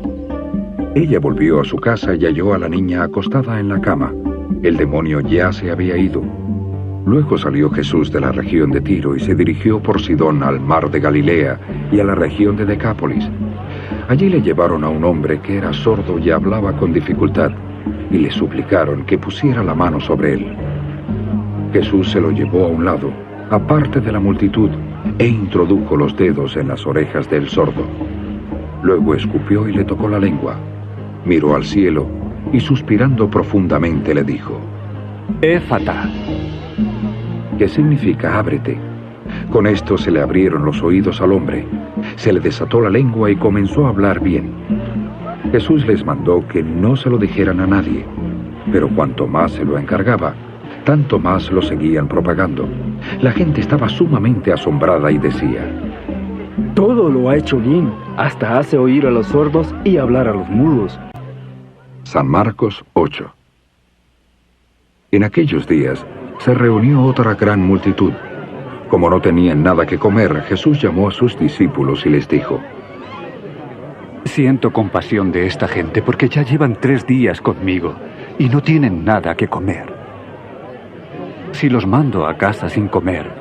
Ella volvió a su casa y halló a la niña acostada en la cama. El demonio ya se había ido. Luego salió Jesús de la región de Tiro y se dirigió por Sidón al mar de Galilea y a la región de Decápolis. Allí le llevaron a un hombre que era sordo y hablaba con dificultad, y le suplicaron que pusiera la mano sobre él. Jesús se lo llevó a un lado, aparte de la multitud, e introdujo los dedos en las orejas del sordo. Luego escupió y le tocó la lengua. Miró al cielo y suspirando profundamente le dijo: Éfata, que significa ábrete. Con esto se le abrieron los oídos al hombre, se le desató la lengua y comenzó a hablar bien. Jesús les mandó que no se lo dijeran a nadie, pero cuanto más se lo encargaba, tanto más lo seguían propagando. La gente estaba sumamente asombrada y decía: todo lo ha hecho bien, hasta hace oír a los sordos y hablar a los mudos. San Marcos 8. En aquellos días se reunió otra gran multitud. Como no tenían nada que comer, Jesús llamó a sus discípulos y les dijo: siento compasión de esta gente porque ya llevan 3 días conmigo y no tienen nada que comer. Si los mando a casa sin comer,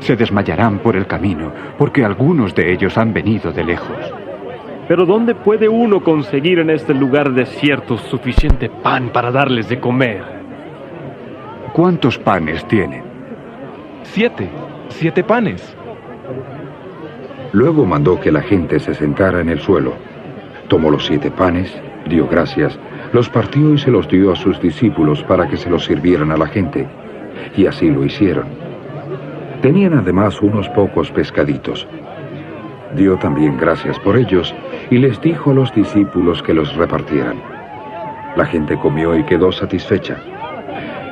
se desmayarán por el camino, porque algunos de ellos han venido de lejos. Pero ¿dónde puede uno conseguir en este lugar desierto suficiente pan para darles de comer? ¿Cuántos panes tienen? 7 panes. Luego mandó que la gente se sentara en el suelo. Tomó los 7 panes, dio gracias, los partió y se los dio a sus discípulos para que se los sirvieran a la gente. Y así lo hicieron. Tenían además unos pocos pescaditos. Dio también gracias por ellos y les dijo a los discípulos que los repartieran. La gente comió y quedó satisfecha.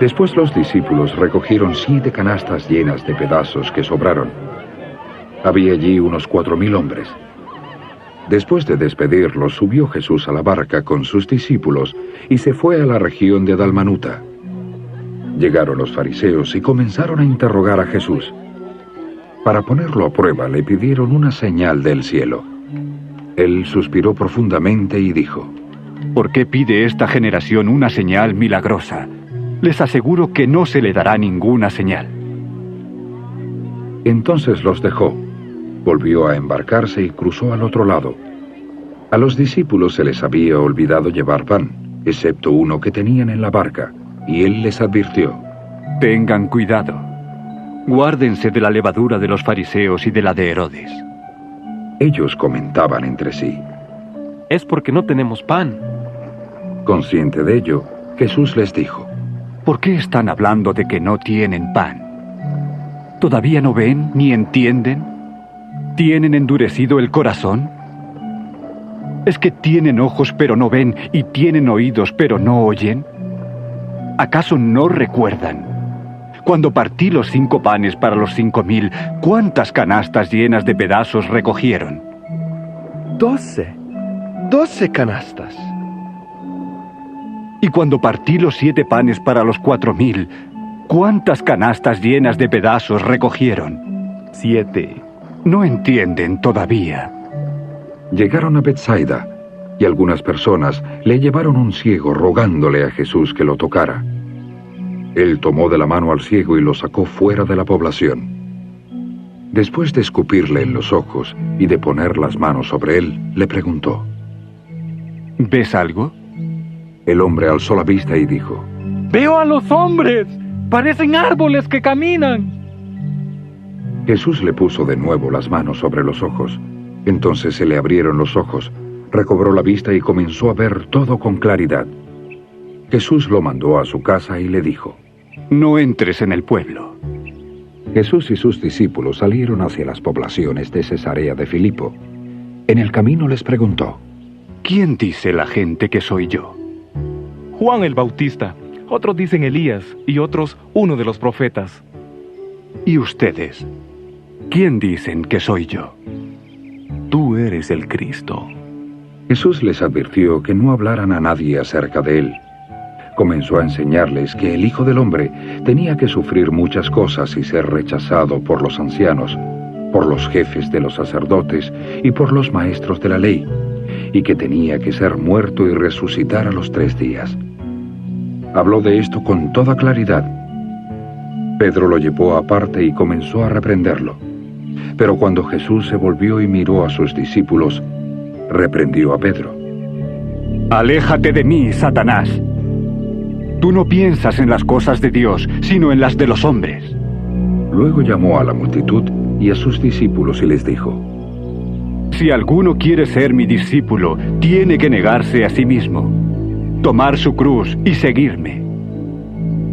Después los discípulos recogieron 7 canastas llenas de pedazos que sobraron. Había allí unos 4,000 hombres. Después de despedirlos, subió Jesús a la barca con sus discípulos y se fue a la región de Dalmanuta. Llegaron los fariseos y comenzaron a interrogar a Jesús. Para ponerlo a prueba, le pidieron una señal del cielo. Él suspiró profundamente y dijo: ¿Por qué pide esta generación una señal milagrosa? Les aseguro que no se le dará ninguna señal. Entonces los dejó. Volvió a embarcarse y cruzó al otro lado. A los discípulos se les había olvidado llevar pan, excepto uno que tenían en la barca, y él les advirtió: Tengan cuidado. Guárdense de la levadura de los fariseos y de la de Herodes. Ellos comentaban entre sí: Es porque no tenemos pan. Consciente de ello, Jesús les dijo: ¿Por qué están hablando de que no tienen pan? ¿Todavía no ven ni entienden? ¿Tienen endurecido el corazón? ¿Es que tienen ojos pero no ven y tienen oídos pero no oyen? ¿Acaso no recuerdan? Cuando partí los 5 panes para los 5,000, ¿cuántas canastas llenas de pedazos recogieron? 12 canastas. Y cuando partí los 7 panes para los 4,000, ¿cuántas canastas llenas de pedazos recogieron? 7. No entienden todavía. Llegaron a Betsaida, y algunas personas le llevaron un ciego rogándole a Jesús que lo tocara. Él tomó de la mano al ciego y lo sacó fuera de la población. Después de escupirle en los ojos y de poner las manos sobre él, le preguntó: ¿Ves algo? El hombre alzó la vista y dijo: ¡Veo a los hombres! ¡Parecen árboles que caminan! Jesús le puso de nuevo las manos sobre los ojos. Entonces se le abrieron los ojos, recobró la vista y comenzó a ver todo con claridad. Jesús lo mandó a su casa y le dijo: No entres en el pueblo. Jesús y sus discípulos salieron hacia las poblaciones de Cesarea de Filipo. En el camino les preguntó: ¿Quién dice la gente que soy yo? Juan el Bautista, otros dicen Elías y otros uno de los profetas. ¿Y ustedes? ¿Quién dicen que soy yo? Tú eres el Cristo. Jesús les advirtió que no hablaran a nadie acerca de él. Comenzó a enseñarles que el Hijo del Hombre tenía que sufrir muchas cosas y ser rechazado por los ancianos, por los jefes de los sacerdotes y por los maestros de la ley, y que tenía que ser muerto y resucitar a los 3 días. Habló de esto con toda claridad. Pedro lo llevó aparte y comenzó a reprenderlo. Pero cuando Jesús se volvió y miró a sus discípulos, reprendió a Pedro: Aléjate de mí, Satanás. Tú no piensas en las cosas de Dios, sino en las de los hombres. Luego llamó a la multitud y a sus discípulos y les dijo: Si alguno quiere ser mi discípulo, tiene que negarse a sí mismo, tomar su cruz y seguirme.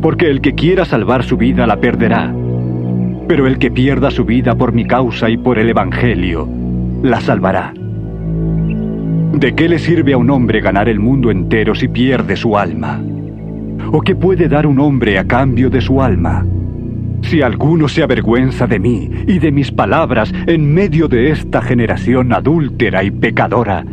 Porque el que quiera salvar su vida la perderá, pero el que pierda su vida por mi causa y por el Evangelio, la salvará. ¿De qué le sirve a un hombre ganar el mundo entero si pierde su alma? ¿O qué puede dar un hombre a cambio de su alma? Si alguno se avergüenza de mí y de mis palabras en medio de esta generación adúltera y pecadora,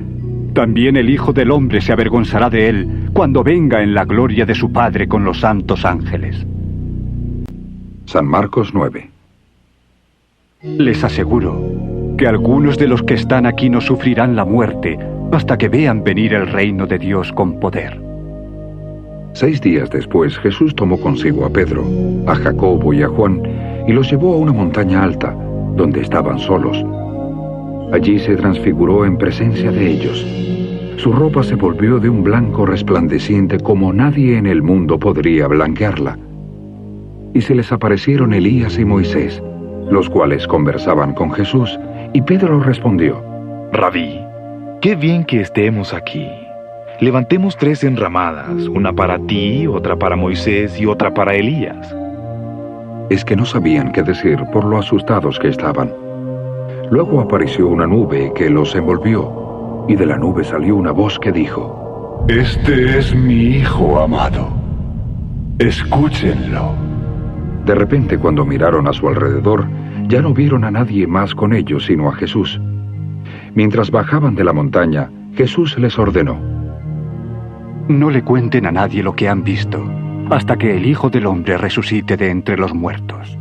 también el Hijo del Hombre se avergonzará de él cuando venga en la gloria de su Padre con los santos ángeles. San Marcos 9. Les aseguro que algunos de los que están aquí no sufrirán la muerte hasta que vean venir el reino de Dios con poder. 6 días después, Jesús tomó consigo a Pedro, a Jacobo y a Juan, y los llevó a una montaña alta, donde estaban solos. Allí se transfiguró en presencia de ellos. Su ropa se volvió de un blanco resplandeciente como nadie en el mundo podría blanquearla. Y se les aparecieron Elías y Moisés, los cuales conversaban con Jesús, y Pedro respondió: Rabí, qué bien que estemos aquí. Levantemos 3 enramadas, una para ti, otra para Moisés y otra para Elías. Es que no sabían qué decir por lo asustados que estaban. Luego apareció una nube que los envolvió, y de la nube salió una voz que dijo: Este es mi Hijo amado. Escúchenlo. De repente, cuando miraron a su alrededor, ya no vieron a nadie más con ellos sino a Jesús. Mientras bajaban de la montaña, Jesús les ordenó: No le cuenten a nadie lo que han visto, hasta que el Hijo del Hombre resucite de entre los muertos.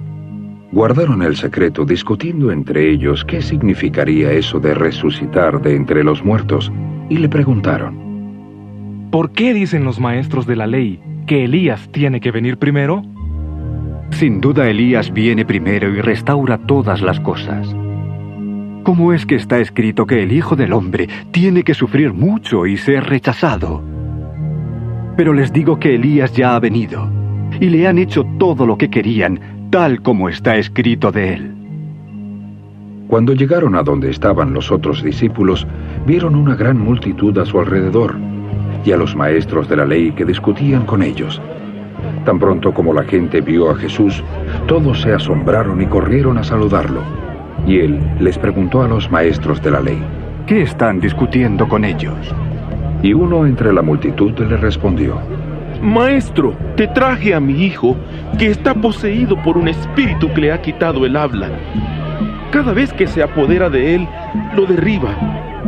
Guardaron el secreto, discutiendo entre ellos qué significaría eso de resucitar de entre los muertos, y le preguntaron: ¿Por qué dicen los maestros de la ley que Elías tiene que venir primero? Sin duda Elías viene primero y restaura todas las cosas. ¿Cómo es que está escrito que el Hijo del Hombre tiene que sufrir mucho y ser rechazado? Pero les digo que Elías ya ha venido, y le han hecho todo lo que querían, tal como está escrito de él. Cuando llegaron a donde estaban los otros discípulos, vieron una gran multitud a su alrededor, y a los maestros de la ley que discutían con ellos. Tan pronto como la gente vio a Jesús, todos se asombraron y corrieron a saludarlo. Y él les preguntó a los maestros de la ley: ¿Qué están discutiendo con ellos? Y uno entre la multitud le respondió: Maestro, te traje a mi hijo, que está poseído por un espíritu que le ha quitado el habla. Cada vez que se apodera de él, lo derriba,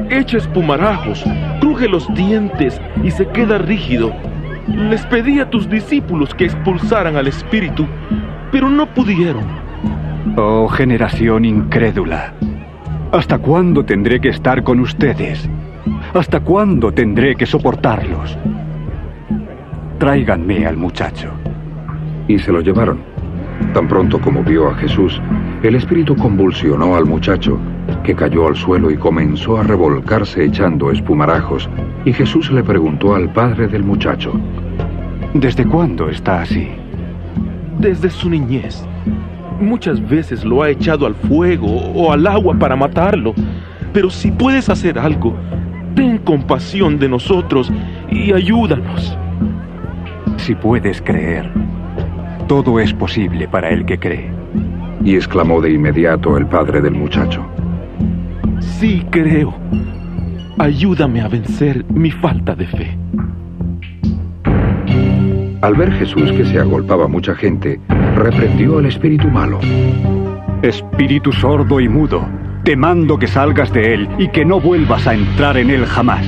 echa espumarajos, cruje los dientes y se queda rígido. Les pedí a tus discípulos que expulsaran al espíritu, pero no pudieron. Oh, generación incrédula, ¿hasta cuándo tendré que estar con ustedes? ¿Hasta cuándo tendré que soportarlos? Tráiganme al muchacho. Y se lo llevaron. Tan pronto como vio a Jesús, el espíritu convulsionó al muchacho, que cayó al suelo y comenzó a revolcarse echando espumarajos, y Jesús le preguntó al padre del muchacho: ¿Desde cuándo está así? Desde su niñez. Muchas veces lo ha echado al fuego o al agua para matarlo. Pero si puedes hacer algo, ten compasión de nosotros y ayúdanos. Si puedes creer, todo es posible para el que cree. Y exclamó de inmediato el padre del muchacho: Sí, creo. Ayúdame a vencer mi falta de fe. Al ver Jesús que se agolpaba mucha gente, reprendió al espíritu malo: Espíritu sordo y mudo, te mando que salgas de él y que no vuelvas a entrar en él jamás.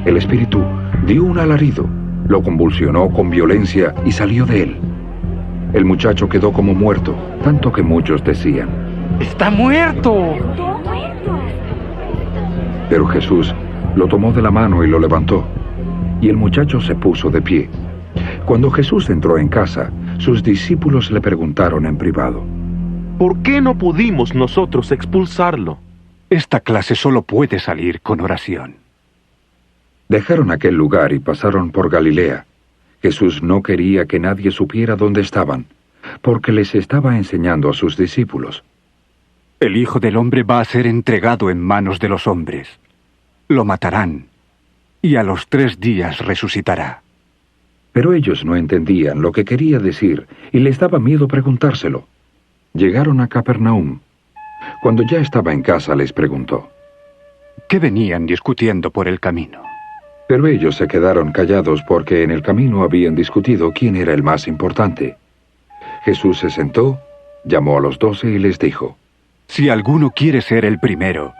El espíritu dio un alarido, lo convulsionó con violencia y salió de él. El muchacho quedó como muerto, tanto que muchos decían: ¡Está muerto! Pero Jesús lo tomó de la mano y lo levantó, y el muchacho se puso de pie. Cuando Jesús entró en casa, sus discípulos le preguntaron en privado: ¿Por qué no pudimos nosotros expulsarlo? Esta clase solo puede salir con oración. Dejaron aquel lugar y pasaron por Galilea. Jesús no quería que nadie supiera dónde estaban, porque les estaba enseñando a sus discípulos: El Hijo del Hombre va a ser entregado en manos de los hombres. Lo matarán, y a los 3 días resucitará. Pero ellos no entendían lo que quería decir y les daba miedo preguntárselo. Llegaron a Capernaum. Cuando ya estaba en casa les preguntó: ¿Qué venían discutiendo por el camino? Pero ellos se quedaron callados porque en el camino habían discutido quién era el más importante. Jesús se sentó, llamó a los 12 y les dijo: Si alguno quiere ser el primero,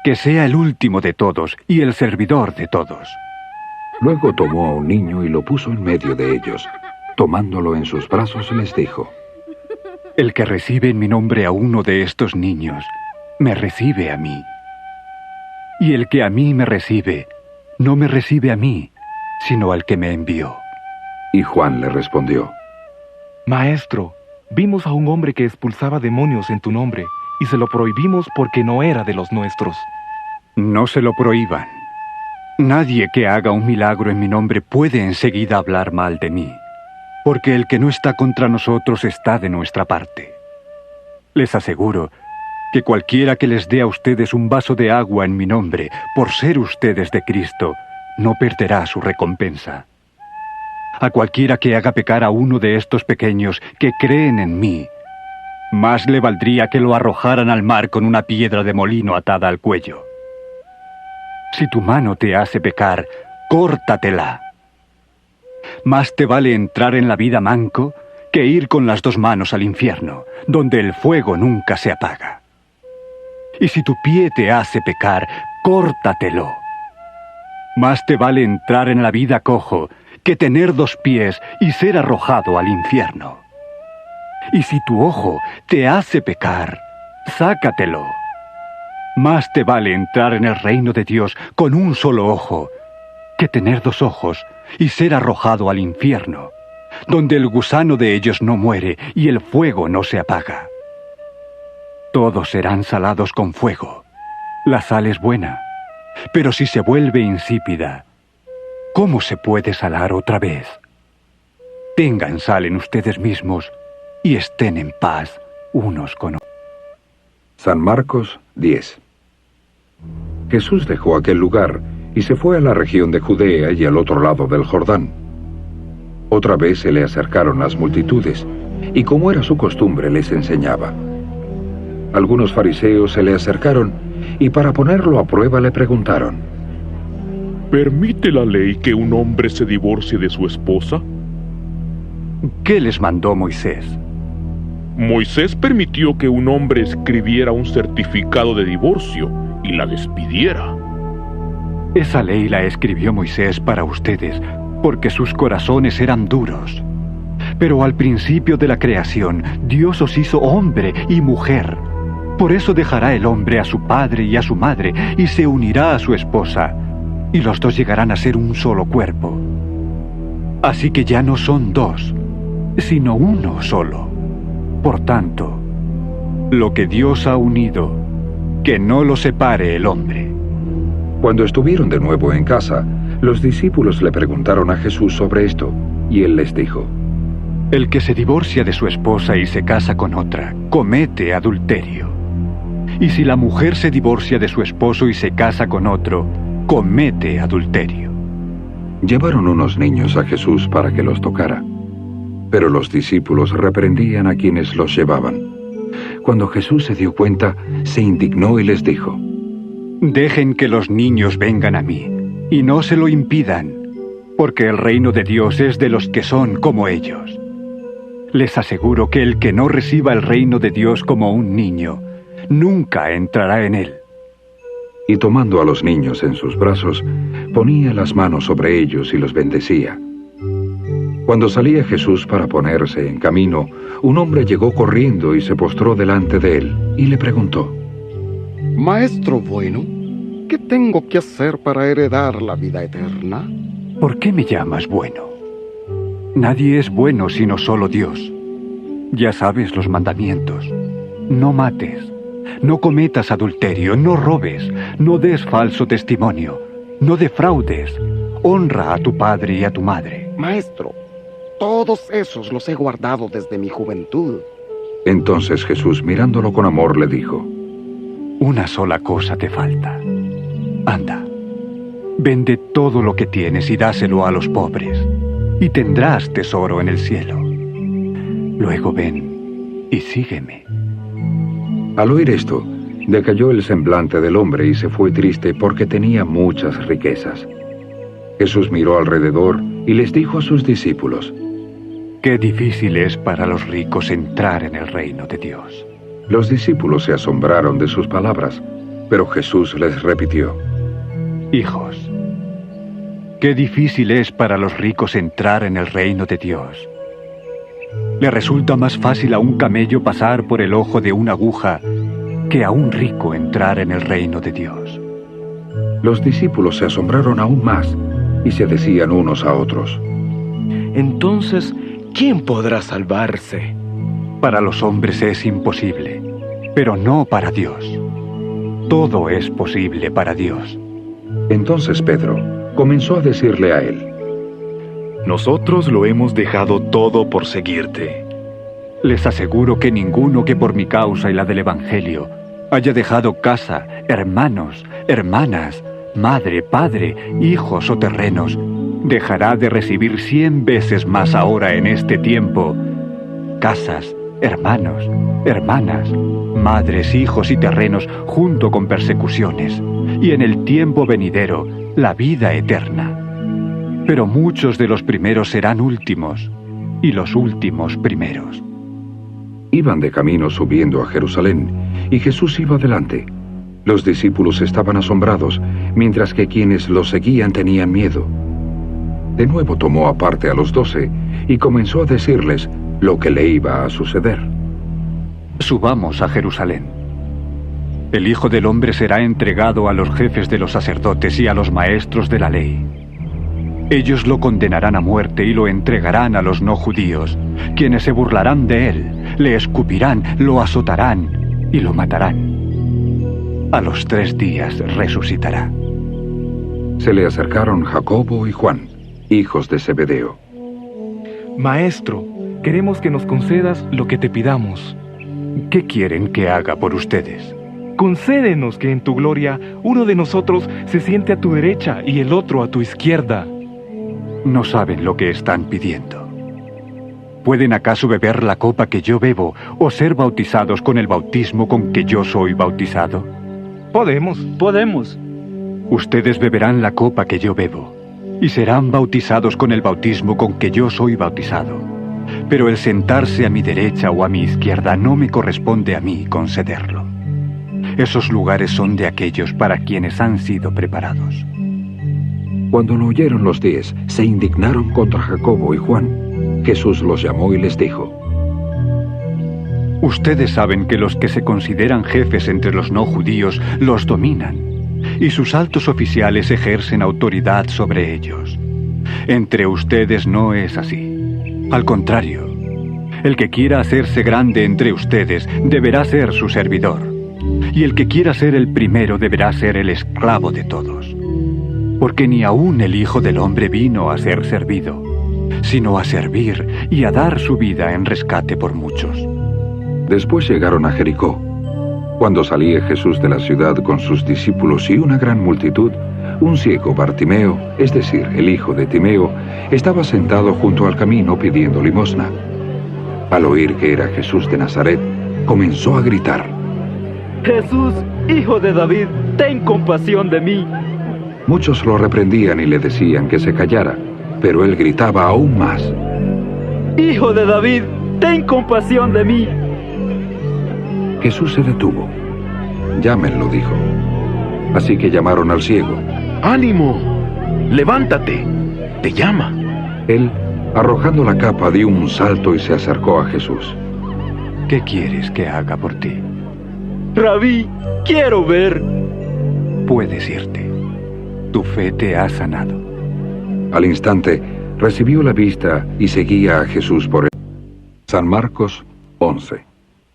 que sea el último de todos y el servidor de todos. Luego tomó a un niño y lo puso en medio de ellos. Tomándolo en sus brazos les dijo: El que recibe en mi nombre a uno de estos niños, me recibe a mí. Y el que a mí me recibe, no me recibe a mí, sino al que me envió. Y Juan le respondió: Maestro, vimos a un hombre que expulsaba demonios en tu nombre, y se lo prohibimos porque no era de los nuestros. No se lo prohíban. Nadie que haga un milagro en mi nombre puede enseguida hablar mal de mí, porque el que no está contra nosotros está de nuestra parte. Les aseguro que cualquiera que les dé a ustedes un vaso de agua en mi nombre, por ser ustedes de Cristo, no perderá su recompensa. A cualquiera que haga pecar a uno de estos pequeños que creen en mí, más le valdría que lo arrojaran al mar con una piedra de molino atada al cuello. Si tu mano te hace pecar, córtatela. Más te vale entrar en la vida manco que ir con las 2 manos al infierno, donde el fuego nunca se apaga. Y si tu pie te hace pecar, córtatelo. Más te vale entrar en la vida cojo que tener 2 pies y ser arrojado al infierno. Y si tu ojo te hace pecar, sácatelo. Más te vale entrar en el reino de Dios con un solo ojo que tener 2 ojos y ser arrojado al infierno, donde el gusano de ellos no muere y el fuego no se apaga. Todos serán salados con fuego. La sal es buena, pero si se vuelve insípida, ¿cómo se puede salar otra vez? Tengan sal en ustedes mismos y estén en paz unos con otros. San Marcos 10. Jesús dejó aquel lugar y se fue a la región de Judea y al otro lado del Jordán. Otra vez se le acercaron las multitudes, y como era su costumbre les enseñaba. Algunos fariseos se le acercaron y para ponerlo a prueba le preguntaron: ¿permite la ley que un hombre se divorcie de su esposa? ¿Qué les mandó Moisés? Moisés permitió que un hombre escribiera un certificado de divorcio y la despidiera. Esa ley la escribió Moisés para ustedes, porque sus corazones eran duros. Pero al principio de la creación, Dios os hizo hombre y mujer. Por eso dejará el hombre a su padre y a su madre, y se unirá a su esposa, y los 2 llegarán a ser un solo cuerpo. Así que ya no son 2, sino uno solo. Por tanto, lo que Dios ha unido, que no lo separe el hombre. Cuando estuvieron de nuevo en casa, los discípulos le preguntaron a Jesús sobre esto, y él les dijo: el que se divorcia de su esposa y se casa con otra, comete adulterio. Y si la mujer se divorcia de su esposo y se casa con otro, comete adulterio. Llevaron unos niños a Jesús para que los tocara, pero los discípulos reprendían a quienes los llevaban. Cuando Jesús se dio cuenta, se indignó y les dijo: dejen que los niños vengan a mí, y no se lo impidan, porque el reino de Dios es de los que son como ellos. Les aseguro que el que no reciba el reino de Dios como un niño, nunca entrará en él. Y tomando a los niños en sus brazos, ponía las manos sobre ellos y los bendecía. Cuando salía Jesús para ponerse en camino, un hombre llegó corriendo y se postró delante de él, y le preguntó: Maestro bueno, ¿qué tengo que hacer para heredar la vida eterna? ¿Por qué me llamas bueno? Nadie es bueno sino solo Dios. Ya sabes los mandamientos: no mates, no cometas adulterio, no robes, no des falso testimonio, no defraudes, honra a tu padre y a tu madre. Maestro, todos esos los he guardado desde mi juventud. Entonces Jesús, mirándolo con amor, le dijo: una sola cosa te falta. Anda, vende todo lo que tienes y dáselo a los pobres, y tendrás tesoro en el cielo. Luego ven y sígueme. Al oír esto, decayó el semblante del hombre y se fue triste porque tenía muchas riquezas. Jesús miró alrededor y les dijo a sus discípulos: qué difícil es para los ricos entrar en el reino de Dios. Los discípulos se asombraron de sus palabras, pero Jesús les repitió: hijos, qué difícil es para los ricos entrar en el reino de Dios. Le resulta más fácil a un camello pasar por el ojo de una aguja que a un rico entrar en el reino de Dios. Los discípulos se asombraron aún más y se decían unos a otros: entonces, ¿quién podrá salvarse? Para los hombres es imposible, pero no para Dios. Todo es posible para Dios. Entonces Pedro comenzó a decirle a él: nosotros lo hemos dejado todo por seguirte. Les aseguro que ninguno que por mi causa y la del Evangelio haya dejado casa, hermanos, hermanas, madre, padre, hijos o terrenos, dejará de recibir 100 veces más ahora en este tiempo casas, hermanos, hermanas, madres, hijos y terrenos junto con persecuciones, y en el tiempo venidero la vida eterna. Pero muchos de los primeros serán últimos, y los últimos primeros. Iban de camino subiendo a Jerusalén, y Jesús iba delante, Los discípulos estaban asombrados, mientras que quienes lo seguían tenían miedo. De nuevo tomó aparte a los 12 y comenzó a decirles lo que le iba a suceder. Subamos a Jerusalén. El Hijo del Hombre será entregado a los jefes de los sacerdotes y a los maestros de la ley. Ellos lo condenarán a muerte y lo entregarán a los no judíos, quienes se burlarán de él, le escupirán, lo azotarán y lo matarán. A los 3 días resucitará. Se le acercaron Jacobo y Juan, hijos de Zebedeo. Maestro, queremos que nos concedas lo que te pidamos. ¿Qué quieren que haga por ustedes? Concédenos que en tu gloria uno de nosotros se siente a tu derecha y el otro a tu izquierda. No saben lo que están pidiendo. ¿Pueden acaso beber la copa que yo bebo o ser bautizados con el bautismo con que yo soy bautizado? Podemos. Ustedes beberán la copa que yo bebo y serán bautizados con el bautismo con que yo soy bautizado. Pero el sentarse a mi derecha o a mi izquierda no me corresponde a mí concederlo. Esos lugares son de aquellos para quienes han sido preparados. Cuando lo oyeron los 10, se indignaron contra Jacobo y Juan. Jesús los llamó y les dijo: Ustedes saben que los que se consideran jefes entre los no judíos los dominan, y sus altos oficiales ejercen autoridad sobre ellos. Entre ustedes no es así. Al contrario, el que quiera hacerse grande entre ustedes deberá ser su servidor, y el que quiera ser el primero deberá ser el esclavo de todos. Porque ni aún el Hijo del Hombre vino a ser servido, sino a servir y a dar su vida en rescate por muchos. Después llegaron a Jericó. Cuando salía Jesús de la ciudad con sus discípulos y una gran multitud, un ciego, Bartimeo, es decir, el hijo de Timeo, estaba sentado junto al camino pidiendo limosna. Al oír que era Jesús de Nazaret, comenzó a gritar: Jesús, hijo de David, ten compasión de mí. Muchos lo reprendían y le decían que se callara, pero él gritaba aún más: Hijo de David, ten compasión de mí. Jesús se detuvo. Llámenlo, dijo. Así que llamaron al ciego. ¡Ánimo! ¡Levántate! ¡Te llama! Él, arrojando la capa, dio un salto y se acercó a Jesús. ¿Qué quieres que haga por ti? Rabí, quiero ver. Puedes irte. Tu fe te ha sanado. Al instante, recibió la vista y seguía a Jesús por el... San Marcos 11.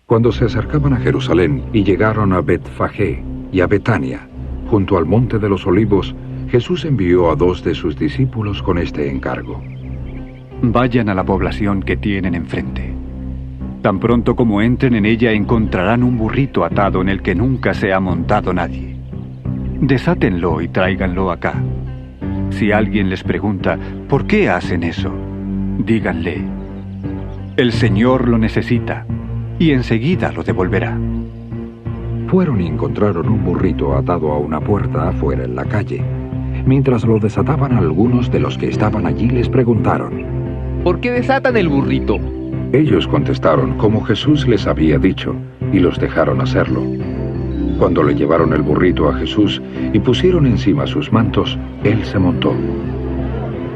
Cuando se acercaban a Jerusalén y llegaron a Betfagé y a Betania, junto al monte de los Olivos, Jesús envió a 2 de sus discípulos con este encargo: Vayan a la población que tienen enfrente. Tan pronto como entren en ella encontrarán un burrito atado en el que nunca se ha montado nadie. Desátenlo y tráiganlo acá. Si alguien les pregunta ¿por qué hacen eso?, díganle: el Señor lo necesita, y enseguida lo devolverá. Fueron y encontraron un burrito atado a una puerta afuera en la calle. Mientras lo desataban, algunos de los que estaban allí les preguntaron: ¿por qué desatan el burrito? Ellos contestaron como Jesús les había dicho, y los dejaron hacerlo. Cuando le llevaron el burrito a Jesús y pusieron encima sus mantos, él se montó.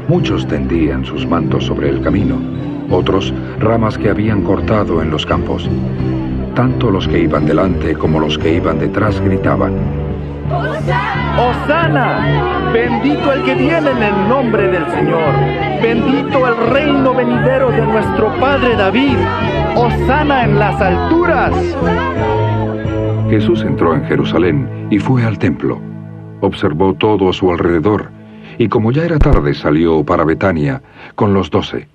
Muchos tendían sus mantos sobre el camino, otros ramas que habían cortado en los campos. Tanto los que iban delante como los que iban detrás gritaban: ¡Hosana! Bendito el que viene en el nombre del Señor. Bendito el reino venidero de nuestro Padre David. ¡Hosana en las alturas! Jesús entró en Jerusalén y fue al templo. Observó todo a su alrededor, y como ya era tarde, salió para Betania con los 12.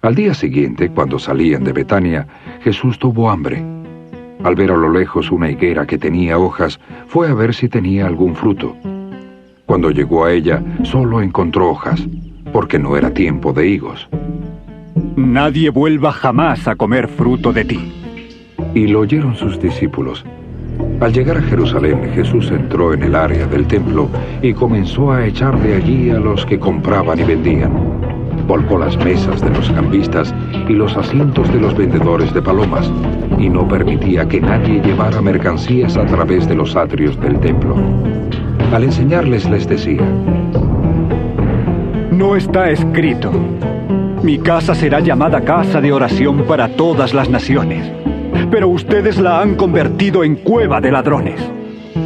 Al día siguiente, cuando salían de Betania, Jesús tuvo hambre. Al ver a lo lejos una higuera que tenía hojas, fue a ver si tenía algún fruto. Cuando llegó a ella, solo encontró hojas, porque no era tiempo de higos. Nadie vuelva jamás a comer fruto de ti. Y lo oyeron sus discípulos. Al llegar a Jerusalén, Jesús entró en el área del templo y comenzó a echar de allí a los que compraban y vendían. volcó las mesas de los cambistas y los asientos de los vendedores de palomas, y no permitía que nadie llevara mercancías a través de los atrios del templo. Al enseñarles les decía: No está escrito: mi casa será llamada casa de oración para todas las naciones, pero ustedes la han convertido en cueva de ladrones.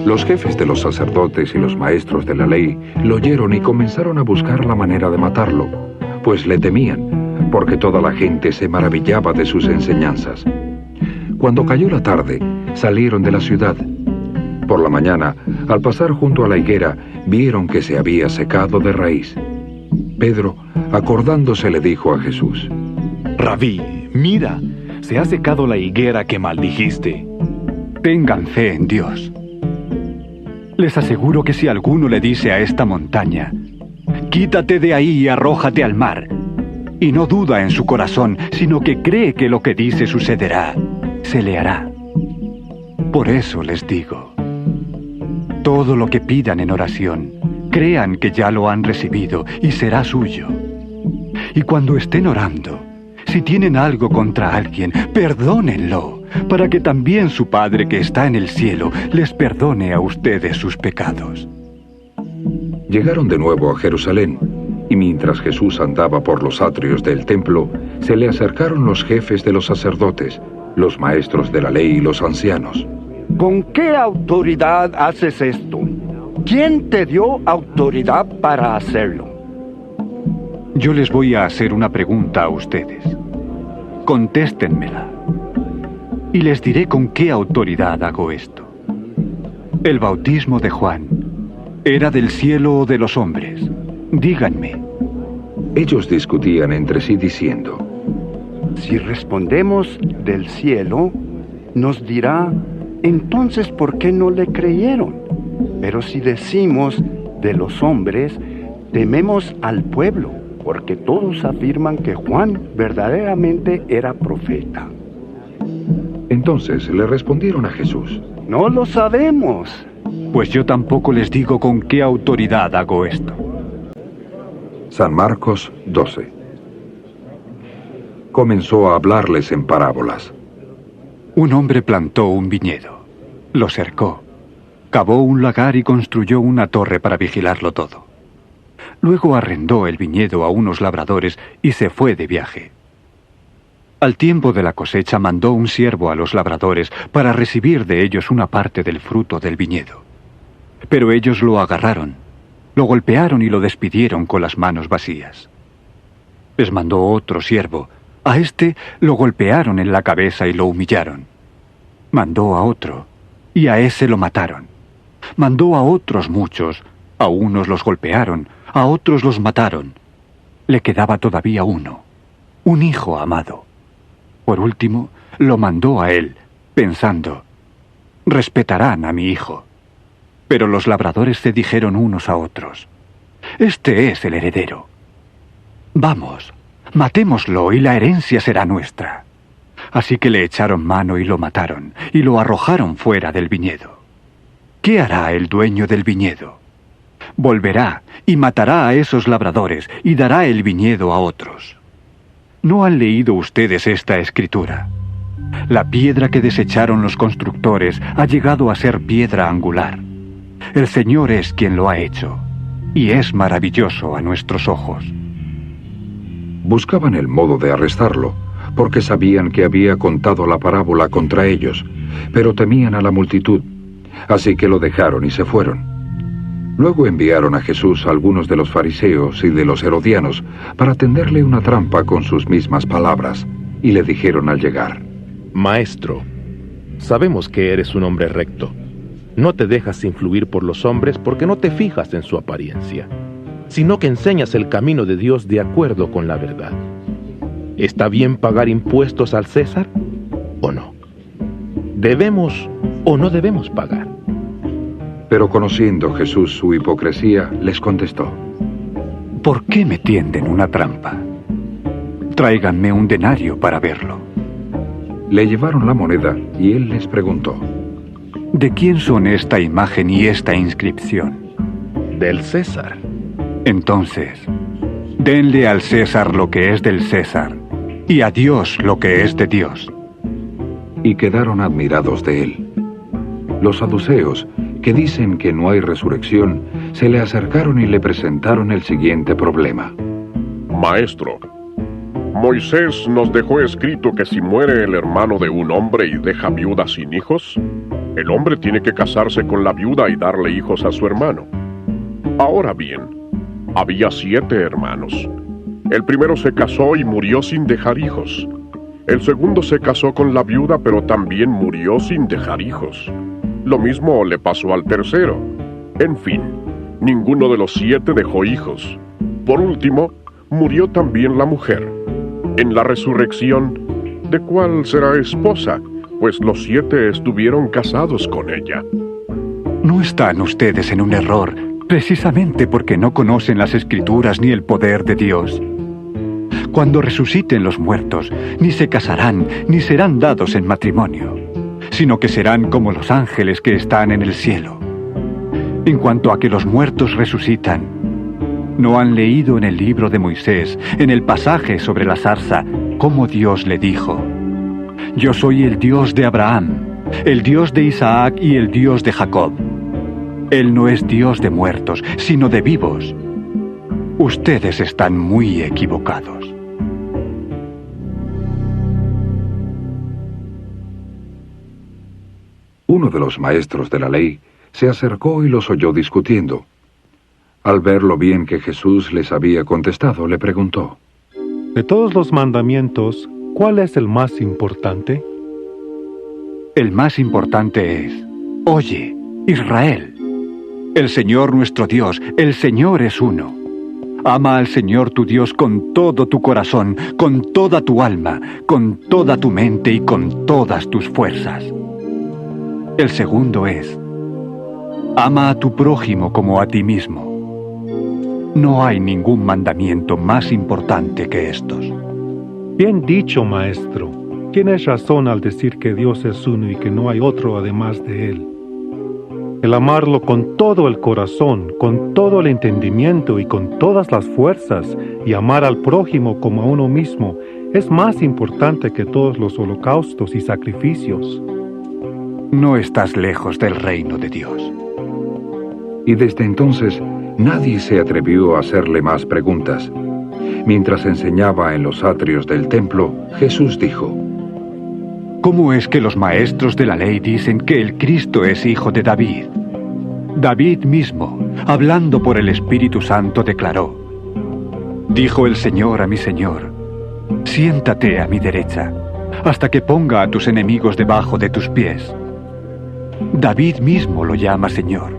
Los jefes de los sacerdotes y los maestros de la ley lo oyeron y comenzaron a buscar la manera de matarlo, pues le temían, porque toda la gente se maravillaba de sus enseñanzas. Cuando cayó la tarde, salieron de la ciudad. Por la mañana, al pasar junto a la higuera, vieron que se había secado de raíz. Pedro, acordándose, le dijo a Jesús: Rabí, mira, se ha secado la higuera que maldijiste. Tengan fe en Dios. Les aseguro que si alguno le dice a esta montaña: quítate de ahí y arrójate al mar, y no duda en su corazón, sino que cree que lo que dice sucederá, se le hará. Por eso les digo, todo lo que pidan en oración, crean que ya lo han recibido y será suyo. Y cuando estén orando, si tienen algo contra alguien, perdónenlo, para que también su Padre que está en el cielo les perdone a ustedes sus pecados. Llegaron de nuevo a Jerusalén, y mientras Jesús andaba por los atrios del templo, se le acercaron los jefes de los sacerdotes, los maestros de la ley y los ancianos. ¿Con qué autoridad haces esto? ¿Quién te dio autoridad para hacerlo? Yo les voy a hacer una pregunta a ustedes. Contéstenmela. Y les diré con qué autoridad hago esto. ¿El bautismo de Juan era del cielo o de los hombres? Díganme. Ellos discutían entre sí diciendo: Si respondemos del cielo, nos dirá: entonces, ¿por qué no le creyeron? Pero si decimos de los hombres, tememos al pueblo, porque todos afirman que Juan verdaderamente era profeta. Entonces le respondieron a Jesús: No lo sabemos. Pues yo tampoco les digo con qué autoridad hago esto. San Marcos 12. Comenzó a hablarles en parábolas. Un hombre plantó un viñedo, lo cercó, cavó un lagar y construyó una torre para vigilarlo todo. Luego arrendó el viñedo a unos labradores y se fue de viaje. Al tiempo de la cosecha mandó un siervo a los labradores para recibir de ellos una parte del fruto del viñedo. Pero ellos lo agarraron, lo golpearon y lo despidieron con las manos vacías. Les mandó otro siervo. A este lo golpearon en la cabeza y lo humillaron. Mandó a otro, y a ese lo mataron. Mandó a otros muchos, a unos los golpearon, a otros los mataron. Le quedaba todavía uno, un hijo amado. Por último, lo mandó a él, pensando: respetarán a mi hijo. Pero los labradores se dijeron unos a otros: este es el heredero. Vamos, matémoslo y la herencia será nuestra. Así que le echaron mano y lo mataron, y lo arrojaron fuera del viñedo. ¿Qué hará el dueño del viñedo? Volverá y matará a esos labradores y dará el viñedo a otros. ¿No han leído ustedes esta escritura? La piedra que desecharon los constructores ha llegado a ser piedra angular. El Señor es quien lo ha hecho, y es maravilloso a nuestros ojos. Buscaban el modo de arrestarlo, porque sabían que había contado la parábola contra ellos, pero temían a la multitud, así que lo dejaron y se fueron. Luego enviaron a Jesús a algunos de los fariseos y de los herodianos para tenderle una trampa con sus mismas palabras, y le dijeron al llegar: Maestro, sabemos que eres un hombre recto. No te dejas influir por los hombres porque no te fijas en su apariencia, sino que enseñas el camino de Dios de acuerdo con la verdad. ¿Está bien pagar impuestos al César o no? ¿Debemos o no debemos pagar? Pero conociendo Jesús su hipocresía, les contestó: ¿Por qué me tienden una trampa? Tráiganme un denario para verlo. Le llevaron la moneda y él les preguntó: ¿De quién son esta imagen y esta inscripción? Del César. Entonces, Denle al César lo que es del César, y a Dios lo que es de Dios. Y quedaron admirados de él. Los saduceos, que dicen que no hay resurrección, se le acercaron y le presentaron el siguiente problema. Maestro, Moisés nos dejó escrito que si muere el hermano de un hombre y deja viuda sin hijos, el hombre tiene que casarse con la viuda y darle hijos a su hermano. Ahora bien, había 7 hermanos. El primero se casó y murió sin dejar hijos. El segundo se casó con la viuda, pero también murió sin dejar hijos. Lo mismo le pasó al tercero. En fin, ninguno de los 7 dejó hijos. Por último, murió también la mujer. En la resurrección, ¿de cuál será esposa? Pues los 7 estuvieron casados con ella. No están ustedes en un error, precisamente porque no conocen las Escrituras ni el poder de Dios. Cuando resuciten los muertos, ni se casarán, ni serán dados en matrimonio, sino que serán como los ángeles que están en el cielo. En cuanto a que los muertos resucitan, ¿no han leído en el libro de Moisés, en el pasaje sobre la zarza, cómo Dios le dijo: Yo soy el Dios de Abraham, el Dios de Isaac y el Dios de Jacob? Él no es Dios de muertos, sino de vivos. Ustedes están muy equivocados. Uno de los maestros de la ley se acercó y los oyó discutiendo. Al ver lo bien que Jesús les había contestado, le preguntó: De todos los mandamientos, ¿cuál es el más importante? El más importante es: Oye, Israel, el Señor nuestro Dios, el Señor es uno. Ama al Señor tu Dios con todo tu corazón, con toda tu alma, con toda tu mente y con todas tus fuerzas. El segundo es: ama a tu prójimo como a ti mismo. No hay ningún mandamiento más importante que estos. Bien dicho, maestro. Tienes razón al decir que Dios es uno y que no hay otro además de Él. El amarlo con todo el corazón, con todo el entendimiento y con todas las fuerzas, y amar al prójimo como a uno mismo, es más importante que todos los holocaustos y sacrificios. No estás lejos del reino de Dios. Y desde entonces nadie se atrevió a hacerle más preguntas. Mientras enseñaba en los atrios del templo, Jesús dijo: ¿Cómo es que los maestros de la ley dicen que el Cristo es hijo de David? David mismo, hablando por el Espíritu Santo, declaró: Dijo el Señor a mi Señor: Siéntate a mi derecha, hasta que ponga a tus enemigos debajo de tus pies. David mismo lo llama Señor.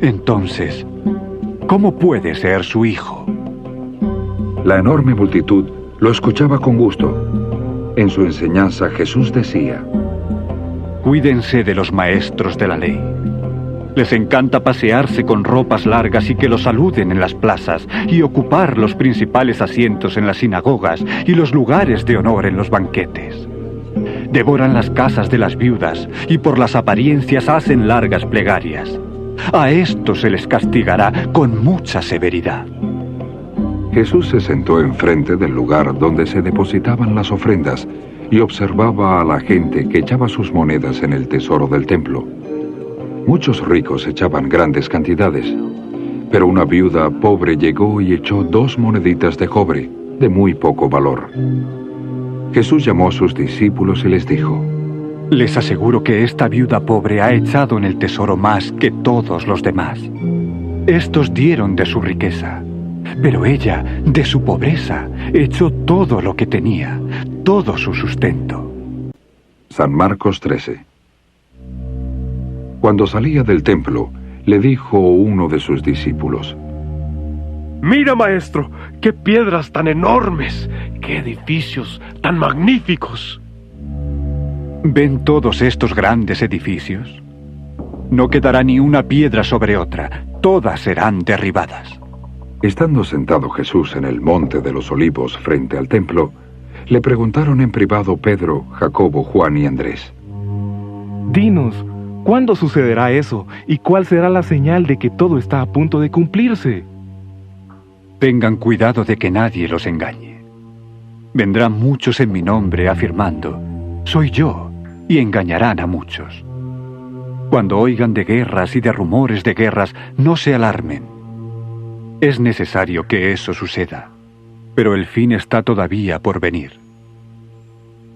Entonces, ¿cómo puede ser su hijo? La enorme multitud lo escuchaba con gusto. En su enseñanza Jesús decía: Cuídense de los maestros de la ley. Les encanta pasearse con ropas largas y que los saluden en las plazas y ocupar los principales asientos en las sinagogas y los lugares de honor en los banquetes. Devoran las casas de las viudas y por las apariencias hacen largas plegarias. A estos se les castigará con mucha severidad. Jesús se sentó enfrente del lugar donde se depositaban las ofrendas y observaba a la gente que echaba sus monedas en el tesoro del templo. Muchos ricos echaban grandes cantidades, pero una viuda pobre llegó y echó 2 moneditas de cobre, de muy poco valor. Jesús llamó a sus discípulos y les dijo: Les aseguro que esta viuda pobre ha echado en el tesoro más que todos los demás. Estos dieron de su riqueza, pero ella, de su pobreza, echó todo lo que tenía, todo su sustento. San Marcos 13. Cuando salía del templo, le dijo uno de sus discípulos: Mira, maestro, qué piedras tan enormes, qué edificios tan magníficos. ¿Ven todos estos grandes edificios? No quedará ni una piedra sobre otra, todas serán derribadas. Estando sentado Jesús en el monte de los Olivos frente al templo, le preguntaron en privado Pedro, Jacobo, Juan y Andrés: Dinos, ¿cuándo sucederá eso? ¿Y cuál será la señal de que todo está a punto de cumplirse? Tengan cuidado de que nadie los engañe. Vendrán muchos en mi nombre afirmando, soy yo, y engañarán a muchos. Cuando oigan de guerras y de rumores de guerras, no se alarmen. Es necesario que eso suceda, pero el fin está todavía por venir.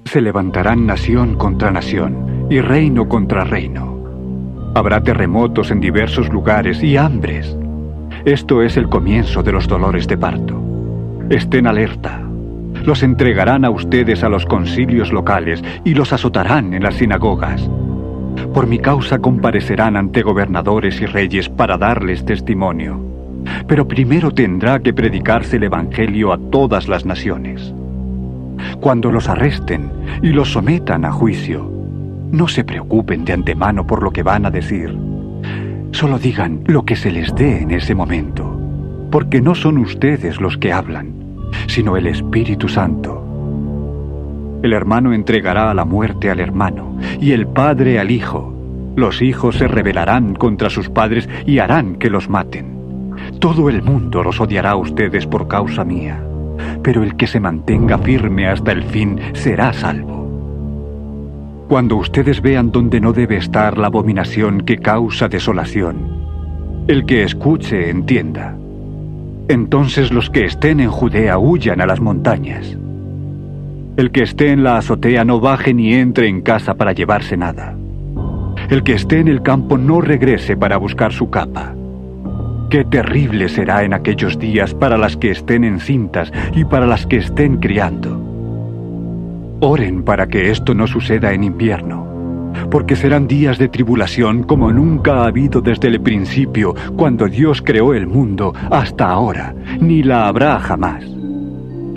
Se levantarán nación contra nación y reino contra reino. Habrá terremotos en diversos lugares y hambres. Esto es el comienzo de los dolores de parto. Estén alerta. Los entregarán a ustedes a los concilios locales y los azotarán en las sinagogas. Por mi causa comparecerán ante gobernadores y reyes para darles testimonio. Pero primero tendrá que predicarse el Evangelio a todas las naciones. Cuando los arresten y los sometan a juicio, no se preocupen de antemano por lo que van a decir. Solo digan lo que se les dé en ese momento, porque no son ustedes los que hablan, sino el Espíritu Santo. El hermano entregará a la muerte al hermano, y el padre al hijo. Los hijos se rebelarán contra sus padres y harán que los maten. Todo el mundo los odiará a ustedes por causa mía, pero el que se mantenga firme hasta el fin será salvo. Cuando ustedes vean donde no debe estar la abominación que causa desolación, el que escuche entienda. Entonces los que estén en Judea huyan a las montañas. El que esté en la azotea no baje ni entre en casa para llevarse nada. El que esté en el campo no regrese para buscar su capa. Qué terrible será en aquellos días para las que estén encintas y para las que estén criando. Oren para que esto no suceda en invierno, porque serán días de tribulación como nunca ha habido desde el principio, cuando Dios creó el mundo, hasta ahora, ni la habrá jamás.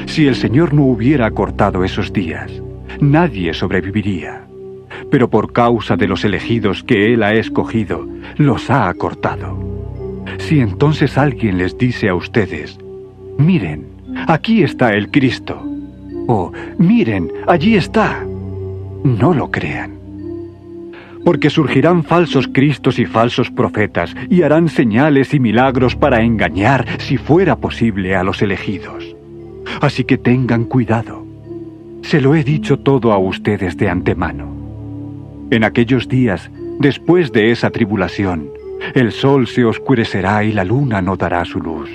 Si el Señor no hubiera acortado esos días, nadie sobreviviría. Pero por causa de los elegidos que Él ha escogido, los ha acortado. Si entonces alguien les dice a ustedes, miren, aquí está el Cristo, o miren, allí está, no lo crean. Porque surgirán falsos cristos y falsos profetas, y harán señales y milagros para engañar, si fuera posible, a los elegidos. Así que tengan cuidado. Se lo he dicho todo a ustedes de antemano. En aquellos días, después de esa tribulación, el sol se oscurecerá y la luna no dará su luz.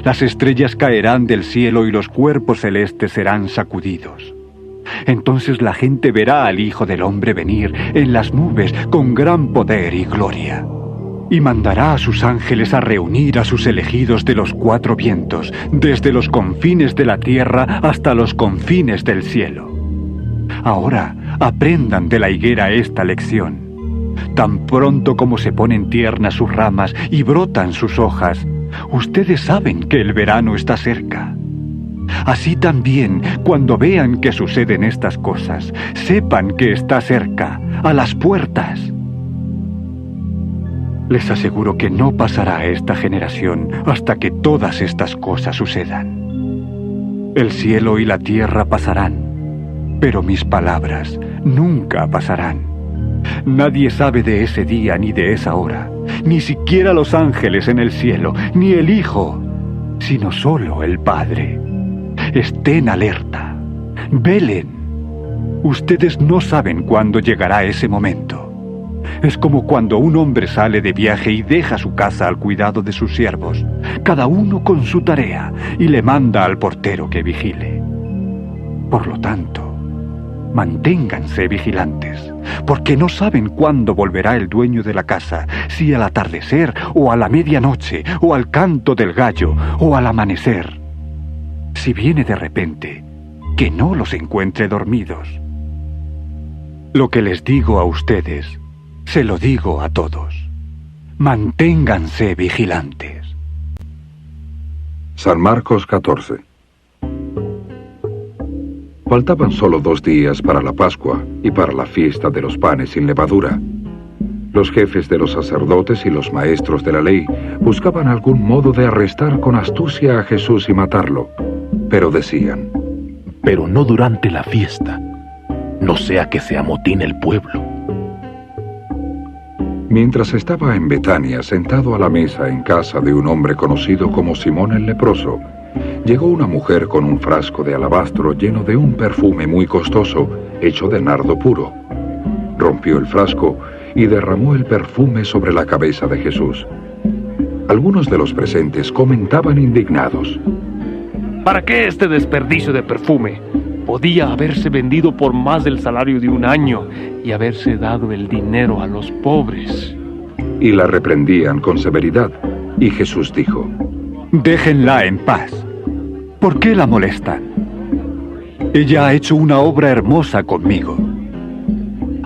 Las estrellas caerán del cielo y los cuerpos celestes serán sacudidos. Entonces la gente verá al Hijo del Hombre venir en las nubes con gran poder y gloria. Y mandará a sus ángeles a reunir a sus elegidos de los cuatro vientos, desde los confines de la tierra hasta los confines del cielo. Ahora aprendan de la higuera esta lección. Tan pronto como se ponen tiernas sus ramas y brotan sus hojas, ustedes saben que el verano está cerca. Así también, cuando vean que suceden estas cosas, sepan que está cerca, a las puertas. Les aseguro que no pasará esta generación hasta que todas estas cosas sucedan. El cielo y la tierra pasarán, pero mis palabras nunca pasarán. Nadie sabe de ese día ni de esa hora, ni siquiera los ángeles en el cielo, ni el Hijo, sino solo el Padre. Estén alerta, velen. Ustedes no saben cuándo llegará ese momento. Es como cuando un hombre sale de viaje y deja su casa al cuidado de sus siervos, cada uno con su tarea, y le manda al portero que vigile. Por lo tanto, manténganse vigilantes, porque no saben cuándo volverá el dueño de la casa, si al atardecer, o a la medianoche, o al canto del gallo, o al amanecer. Si viene de repente, que no los encuentre dormidos. Lo que les digo a ustedes, se lo digo a todos. Manténganse vigilantes. San Marcos 14. Faltaban solo 2 días para la Pascua y para la fiesta de los panes sin levadura. Los jefes de los sacerdotes y los maestros de la ley buscaban algún modo de arrestar con astucia a Jesús y matarlo, pero decían: pero no durante la fiesta, no sea que se amotine el pueblo. Mientras estaba en Betania, sentado a la mesa en casa de un hombre conocido como Simón el leproso, llegó una mujer con un frasco de alabastro lleno de un perfume muy costoso, hecho de nardo puro. Rompió el frasco y derramó el perfume sobre la cabeza de Jesús. Algunos de los presentes comentaban indignados: ¿Para qué este desperdicio de perfume? Podía haberse vendido por más del salario de un año y haberse dado el dinero a los pobres. Y la reprendían con severidad. Y Jesús dijo: Déjenla en paz. ¿Por qué la molestan? Ella ha hecho una obra hermosa conmigo.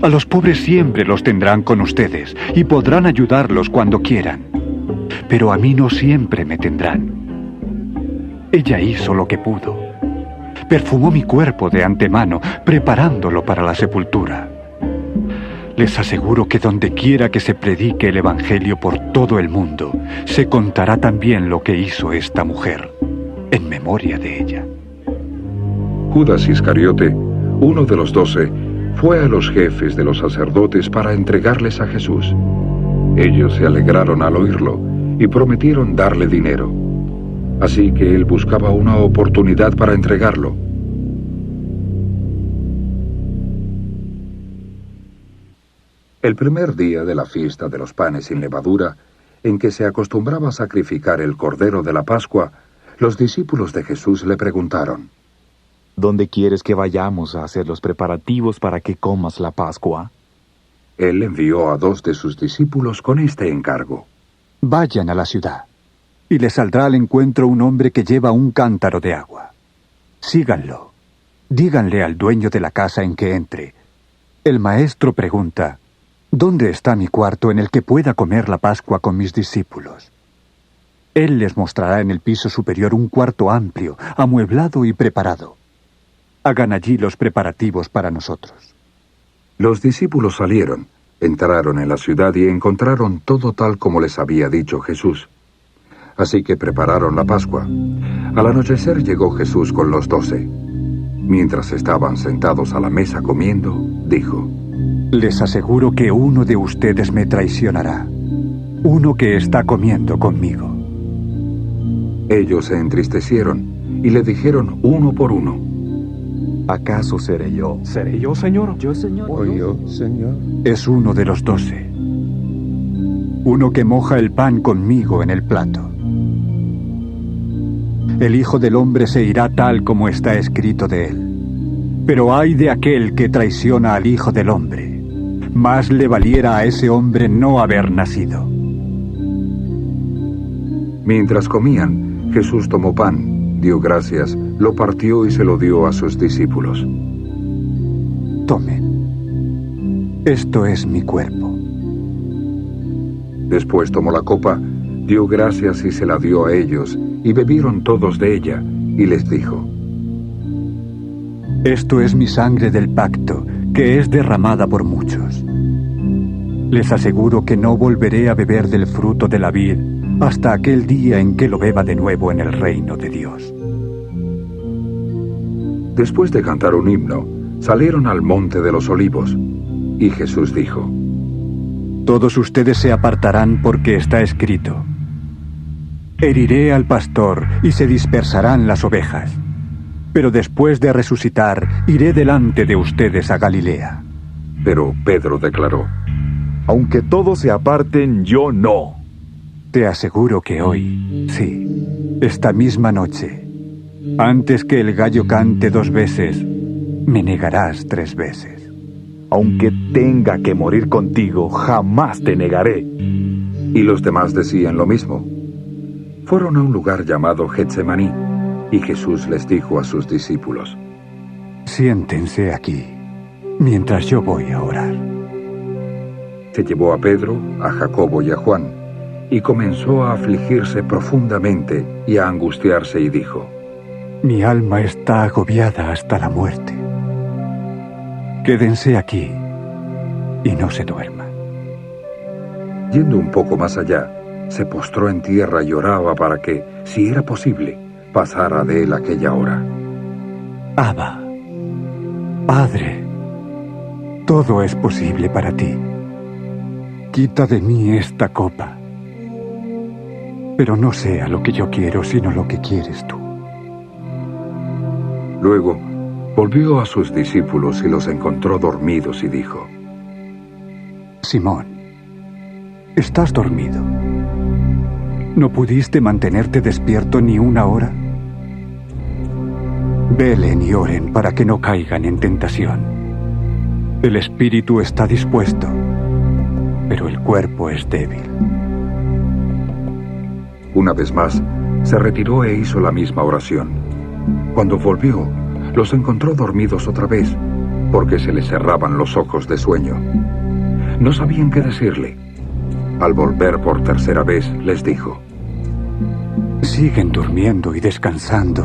A los pobres siempre los tendrán con ustedes y podrán ayudarlos cuando quieran. Pero a mí no siempre me tendrán. Ella hizo lo que pudo. Perfumó mi cuerpo de antemano, preparándolo para la sepultura. Les aseguro que donde quiera que se predique el Evangelio por todo el mundo, se contará también lo que hizo esta mujer, en memoria de ella. Judas Iscariote, uno de los 12, fue a los jefes de los sacerdotes para entregarles a Jesús. Ellos se alegraron al oírlo y prometieron darle dinero. Así que él buscaba una oportunidad para entregarlo. El primer día de la fiesta de los panes sin levadura, en que se acostumbraba a sacrificar el cordero de la Pascua, los discípulos de Jesús le preguntaron: ¿Dónde quieres que vayamos a hacer los preparativos para que comas la Pascua? Él envió a 2 de sus discípulos con este encargo: Vayan a la ciudad, y les saldrá al encuentro un hombre que lleva un cántaro de agua. Síganlo. Díganle al dueño de la casa en que entre: el maestro pregunta, ¿dónde está mi cuarto en el que pueda comer la Pascua con mis discípulos? Él les mostrará en el piso superior un cuarto amplio, amueblado y preparado. Hagan allí los preparativos para nosotros. Los discípulos salieron, entraron en la ciudad y encontraron todo tal como les había dicho Jesús. Así que prepararon la Pascua. Al anochecer llegó Jesús con los 12. Mientras estaban sentados a la mesa comiendo, dijo: Les aseguro que uno de ustedes me traicionará, uno que está comiendo conmigo. Ellos se entristecieron y le dijeron uno por uno: ¿Acaso seré yo? ¿Seré yo, Señor? ¿Yo, Señor? ¿O yo, Señor? Es uno de los 12. Uno que moja el pan conmigo en el plato. El Hijo del Hombre se irá tal como está escrito de él. Pero ay de aquel que traiciona al Hijo del Hombre. Más le valiera a ese hombre no haber nacido. Mientras comían, Jesús tomó pan, dio gracias, lo partió y se lo dio a sus discípulos. Tomen. Esto es mi cuerpo. Después tomó la copa, dio gracias y se la dio a ellos, y bebieron todos de ella, y les dijo: Esto es mi sangre del pacto, que es derramada por muchos. Les aseguro que no volveré a beber del fruto de la vid hasta aquel día en que lo beba de nuevo en el reino de Dios. Después de cantar un himno, salieron al monte de los olivos, y Jesús dijo: Todos ustedes se apartarán porque está escrito: Heriré al pastor y se dispersarán las ovejas. Pero después de resucitar, iré delante de ustedes a Galilea. Pero Pedro declaró: Aunque todos se aparten, yo no. Te aseguro que hoy, sí, esta misma noche, antes que el gallo cante 2 veces, me negarás 3 veces. Aunque tenga que morir contigo, jamás te negaré. Y los demás decían lo mismo. Fueron a un lugar llamado Getsemaní, y Jesús les dijo a sus discípulos: Siéntense aquí, mientras yo voy a orar. Se llevó a Pedro, a Jacobo y a Juan, y comenzó a afligirse profundamente y a angustiarse y dijo: Mi alma está agobiada hasta la muerte. Quédense aquí y no se duerman. Yendo un poco más allá, se postró en tierra y oraba para que, si era posible, pasara de él aquella hora. Abba, Padre, todo es posible para ti. quita de mí esta copa. Pero no sea lo que yo quiero, sino lo que quieres tú. Luego volvió a sus discípulos y los encontró dormidos y dijo: Simón, ¿estás dormido? ¿No pudiste mantenerte despierto ni una hora? Velen y oren para que no caigan en tentación. El espíritu está dispuesto, pero el cuerpo es débil. Una vez más, se retiró e hizo la misma oración. Cuando volvió, los encontró dormidos otra vez, porque se les cerraban los ojos de sueño. No sabían qué decirle. Al volver por tercera vez, les dijo: Siguen durmiendo y descansando.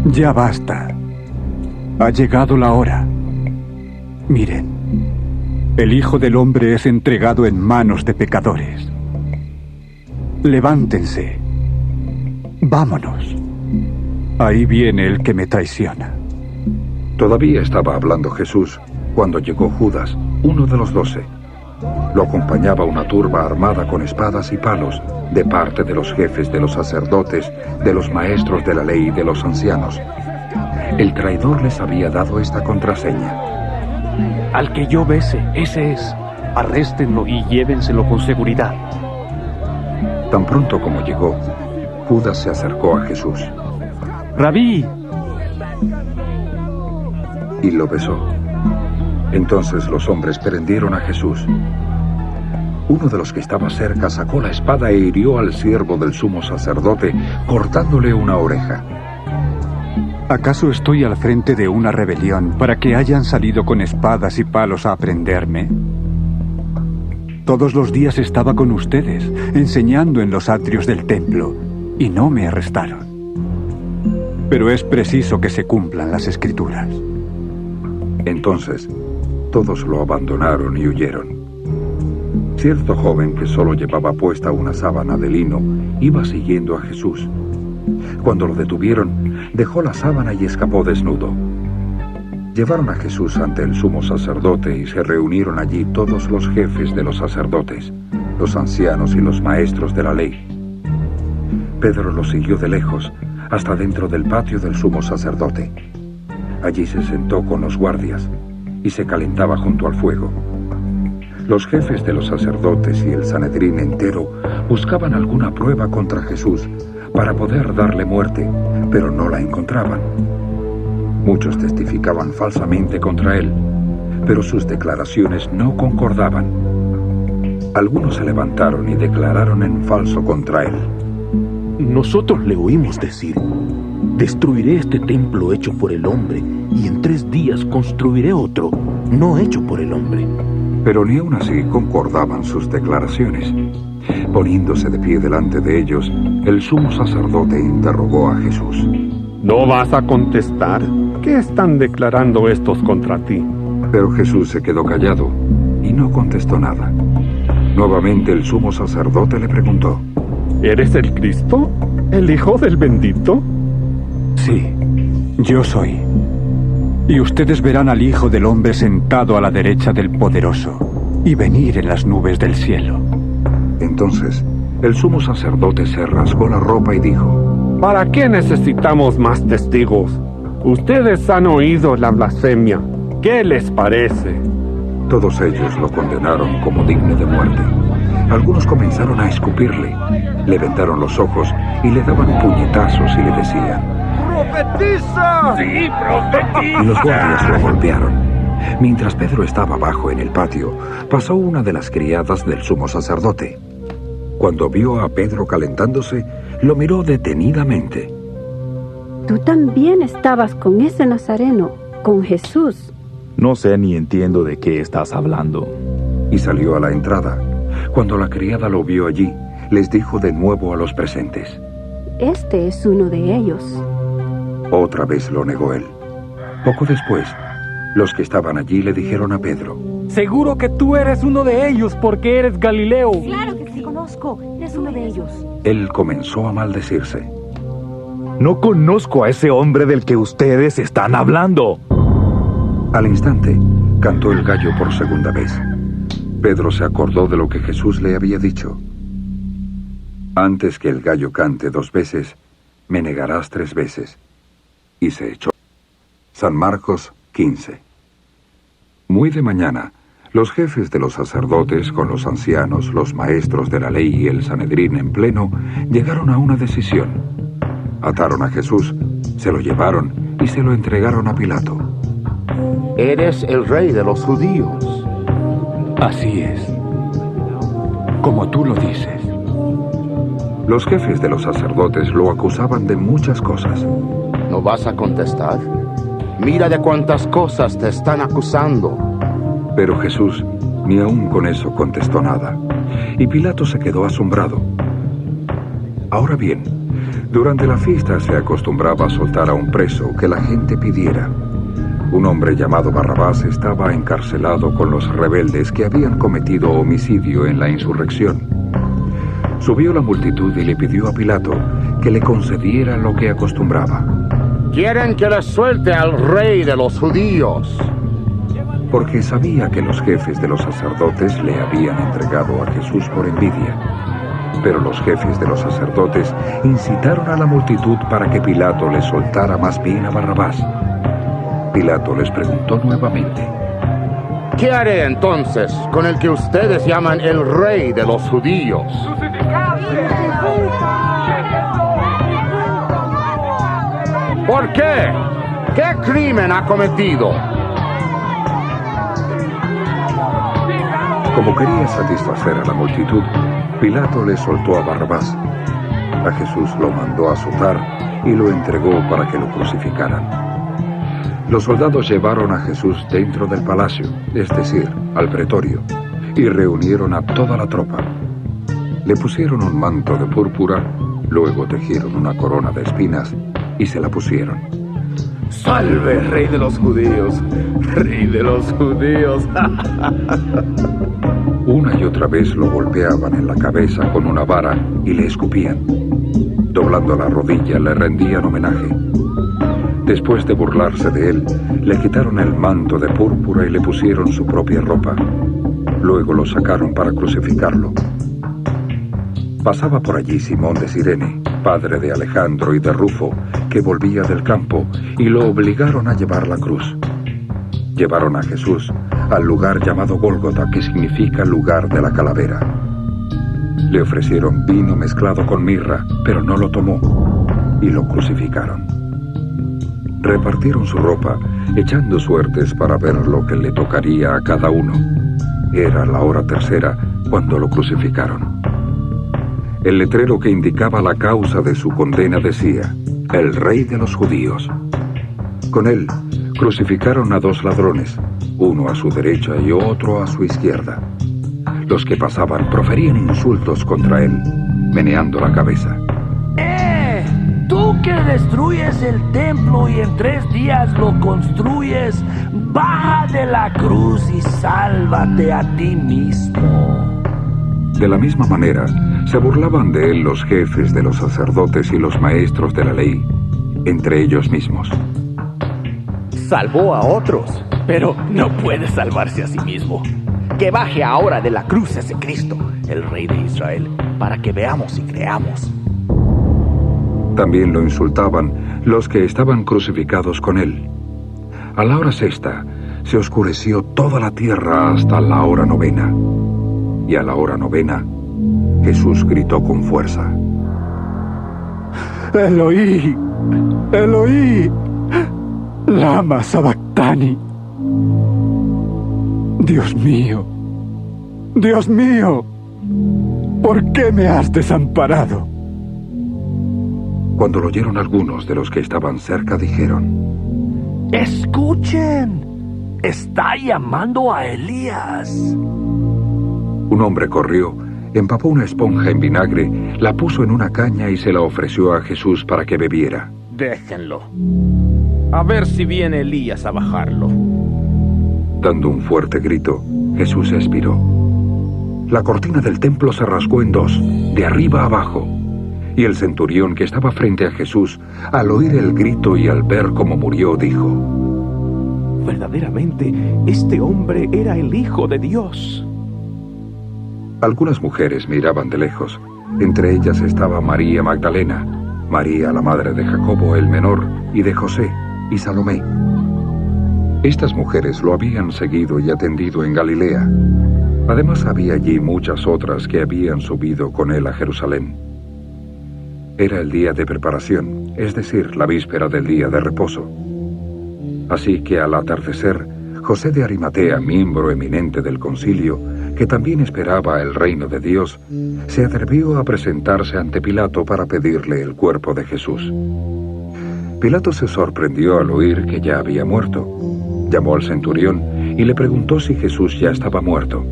Ya basta. Ha llegado la hora. Miren, el Hijo del Hombre es entregado en manos de pecadores. Levántense. Vámonos. Ahí viene el que me traiciona. Todavía estaba hablando Jesús cuando llegó Judas, uno de los 12. Lo acompañaba una turba armada con espadas y palos, de parte de los jefes de los sacerdotes, de los maestros de la ley y de los ancianos. El traidor les había dado esta contraseña: Al que yo bese, ese es. Arréstenlo y llévenselo con seguridad. Tan pronto como llegó, Judas se acercó a Jesús. ¡Rabí! Y lo besó. Entonces los hombres prendieron a Jesús. Uno de los que estaba cerca sacó la espada e hirió al siervo del sumo sacerdote, cortándole una oreja. ¿Acaso estoy al frente de una rebelión para que hayan salido con espadas y palos a prenderme? Todos los días estaba con ustedes, enseñando en los atrios del templo, y no me arrestaron. Pero es preciso que se cumplan las Escrituras. Entonces, todos lo abandonaron y huyeron. Cierto joven que solo llevaba puesta una sábana de lino iba siguiendo a Jesús. Cuando lo detuvieron, dejó la sábana y escapó desnudo. Llevaron a Jesús ante el sumo sacerdote y se reunieron allí todos los jefes de los sacerdotes, los ancianos y los maestros de la ley. Pedro lo siguió de lejos hasta dentro del patio del sumo sacerdote. Allí se sentó con los guardias y se calentaba junto al fuego. Los jefes de los sacerdotes y el Sanedrín entero buscaban alguna prueba contra Jesús para poder darle muerte, pero no la encontraban. Muchos testificaban falsamente contra él, pero sus declaraciones no concordaban. Algunos se levantaron y declararon en falso contra él: Nosotros le oímos decir: destruiré este templo hecho por el hombre, y en 3 días construiré otro, no hecho por el hombre. Pero ni aun así concordaban sus declaraciones. Poniéndose de pie delante de ellos, el sumo sacerdote interrogó a Jesús: ¿No vas a contestar? ¿Qué están declarando estos contra ti? Pero Jesús se quedó callado y no contestó nada. Nuevamente el sumo sacerdote le preguntó: ¿Eres el Cristo? ¿El Hijo del Bendito? Sí, yo soy. Y ustedes verán al Hijo del Hombre sentado a la derecha del Poderoso y venir en las nubes del cielo. Entonces, el sumo sacerdote se rasgó la ropa y dijo: ¿Para qué necesitamos más testigos? Ustedes han oído la blasfemia. ¿Qué les parece? Todos ellos lo condenaron como digno de muerte. Algunos comenzaron a escupirle, le vendaron los ojos y le daban puñetazos y le decían: ¡Profetiza! ¡Sí, profetiza! Y los guardias lo golpearon. Mientras Pedro estaba abajo en el patio, pasó una de las criadas del sumo sacerdote. Cuando vio a Pedro calentándose, lo miró detenidamente. Tú también estabas con ese nazareno, con Jesús. No sé ni entiendo de qué estás hablando. Y salió a la entrada. Cuando la criada lo vio allí, les dijo de nuevo a los presentes: Este es uno de ellos. Otra vez lo negó él. Poco después, los que estaban allí le dijeron a Pedro: Seguro que tú eres uno de ellos porque eres Galileo. Claro que sí, conozco. Eres uno de ellos. Él comenzó a maldecirse. No conozco a ese hombre del que ustedes están hablando. Al instante, cantó el gallo por segunda vez. Pedro se acordó de lo que Jesús le había dicho. Antes que el gallo cante 2 veces, me negarás 3 veces. Y se echó. San Marcos 15. Muy de mañana, los jefes de los sacerdotes, con los ancianos, los maestros de la ley y el Sanedrín en pleno, llegaron a una decisión. Ataron a Jesús, se lo llevaron y se lo entregaron a Pilato. Eres el rey de los judíos. Así es, como tú lo dices. Los jefes de los sacerdotes lo acusaban de muchas cosas. ¿No vas a contestar? Mira de cuántas cosas te están acusando. Pero Jesús ni aun con eso contestó nada, y Pilato se quedó asombrado. Ahora bien, durante la fiesta se acostumbraba a soltar a un preso que la gente pidiera. Un hombre llamado Barrabás estaba encarcelado con los rebeldes que habían cometido homicidio en la insurrección. Subió la multitud y le pidió a Pilato que le concediera lo que acostumbraba. Quieren que les suelte al rey de los judíos. Porque sabía que los jefes de los sacerdotes le habían entregado a Jesús por envidia. Pero los jefes de los sacerdotes incitaron a la multitud para que Pilato les soltara más bien a Barrabás. Pilato les preguntó nuevamente: ¿qué haré entonces con el que ustedes llaman el rey de los judíos? ¿Por qué? ¿Qué crimen ha cometido? Como quería satisfacer a la multitud, Pilato le soltó a Barrabás. A Jesús lo mandó azotar y lo entregó para que lo crucificaran. Los soldados llevaron a Jesús dentro del palacio, es decir, al pretorio, y reunieron a toda la tropa. Le pusieron un manto de púrpura, luego tejieron una corona de espinas y se la pusieron. ¡Salve, rey de los judíos! ¡Rey de los judíos! Una y otra vez lo golpeaban en la cabeza con una vara y le escupían. Doblando la rodilla le rendían homenaje. Después de burlarse de él, le quitaron el manto de púrpura y le pusieron su propia ropa. Luego lo sacaron para crucificarlo. Pasaba por allí Simón de Cirene, padre de Alejandro y de Rufo, que volvía del campo, y lo obligaron a llevar la cruz. Llevaron a Jesús al lugar llamado Gólgota, que significa lugar de la calavera. Le ofrecieron vino mezclado con mirra, pero no lo tomó, y lo crucificaron. Repartieron su ropa, echando suertes para ver lo que le tocaría a cada uno. Era la hora tercera cuando lo crucificaron. El letrero que indicaba la causa de su condena decía: el rey de los judíos. Con él crucificaron a 2 ladrones, uno a su derecha y otro a su izquierda. Los que pasaban proferían insultos contra él, meneando la cabeza. Tú que destruyes el templo y en 3 días lo construyes, baja de la cruz y sálvate a ti mismo. De la misma manera, se burlaban de él los jefes de los sacerdotes y los maestros de la ley, entre ellos mismos. Salvó a otros, pero no puede salvarse a sí mismo. Que baje ahora de la cruz ese Cristo, el Rey de Israel, para que veamos y creamos. También lo insultaban los que estaban crucificados con él. A la hora 6:00 se oscureció toda la tierra hasta la hora 9:00. Y a la hora 9:00 Jesús gritó con fuerza: Eloí, Eloí, lama sabactani. Dios mío, ¿por qué me has desamparado? Cuando lo oyeron algunos de los que estaban cerca, dijeron: ¡escuchen! ¡Está llamando a Elías! Un hombre corrió, empapó una esponja en vinagre, la puso en una caña y se la ofreció a Jesús para que bebiera. Déjenlo. A ver si viene Elías a bajarlo. Dando un fuerte grito, Jesús expiró. La cortina del templo se rasgó en 2, de arriba a abajo. Y el centurión que estaba frente a Jesús, al oír el grito y al ver cómo murió, dijo: verdaderamente, este hombre era el Hijo de Dios. Algunas mujeres miraban de lejos. Entre ellas estaba María Magdalena, María la madre de Jacobo el menor y de José, y Salomé. Estas mujeres lo habían seguido y atendido en Galilea. Además había allí muchas otras que habían subido con él a Jerusalén. Era el día de preparación, es decir, la víspera del día de reposo. Así que al atardecer, José de Arimatea, miembro eminente del concilio, que también esperaba el reino de Dios, se atrevió a presentarse ante Pilato para pedirle el cuerpo de Jesús. Pilato se sorprendió al oír que ya había muerto. Llamó al centurión y le preguntó si Jesús ya estaba muerto.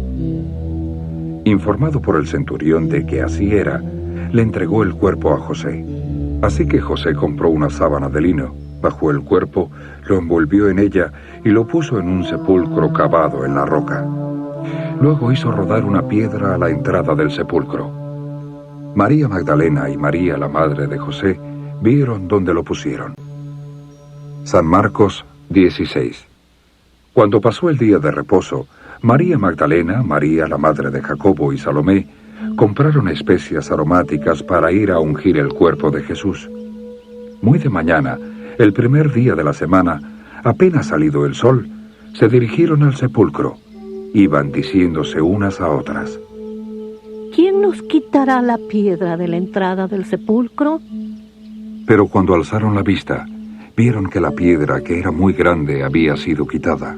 Informado por el centurión de que así era, le entregó el cuerpo a José. Así que José compró una sábana de lino, bajó el cuerpo, lo envolvió en ella y lo puso en un sepulcro cavado en la roca. Luego hizo rodar una piedra a la entrada del sepulcro. María Magdalena y María, la madre de José, vieron dónde lo pusieron. San Marcos 16. Cuando pasó el día de reposo, María Magdalena, María, la madre de Jacobo y Salomé, compraron especias aromáticas para ir a ungir el cuerpo de Jesús. Muy de mañana, el primer día de la semana, apenas salido el sol, se dirigieron al sepulcro. Iban diciéndose unas a otras: ¿Quién nos quitará la piedra de la entrada del sepulcro? Pero cuando alzaron la vista, vieron que la piedra, que era muy grande, había sido quitada.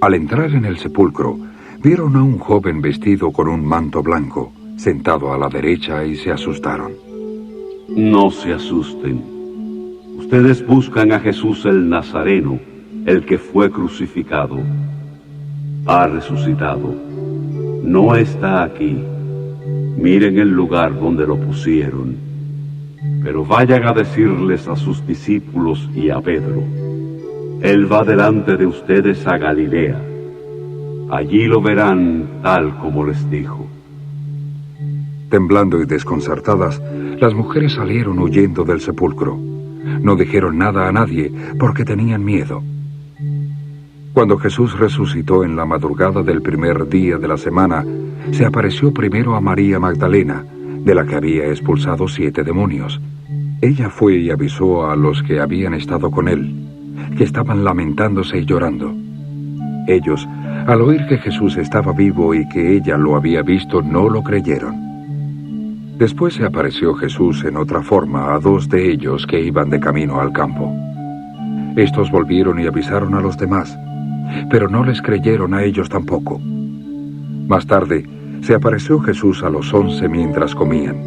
Al entrar en el sepulcro, vieron a un joven vestido con un manto blanco, sentado a la derecha, y se asustaron. No se asusten. Ustedes buscan a Jesús el Nazareno, el que fue crucificado. Ha resucitado. No está aquí. Miren el lugar donde lo pusieron. Pero vayan a decirles a sus discípulos y a Pedro: Él va delante de ustedes a Galilea. Allí lo verán tal como les dijo. Temblando y desconcertadas, las mujeres salieron huyendo del sepulcro. No dijeron nada a nadie porque tenían miedo. Cuando Jesús resucitó en la madrugada del primer día de la semana, se apareció primero a María Magdalena, de la que había expulsado 7 demonios. Ella fue y avisó a los que habían estado con él, que estaban lamentándose y llorando. Ellos, al oír que Jesús estaba vivo y que ella lo había visto, no lo creyeron. Después se apareció Jesús en otra forma a 2 de ellos que iban de camino al campo. Estos volvieron y avisaron a los demás, pero no les creyeron a ellos tampoco. Más tarde, se apareció Jesús a los 11 mientras comían.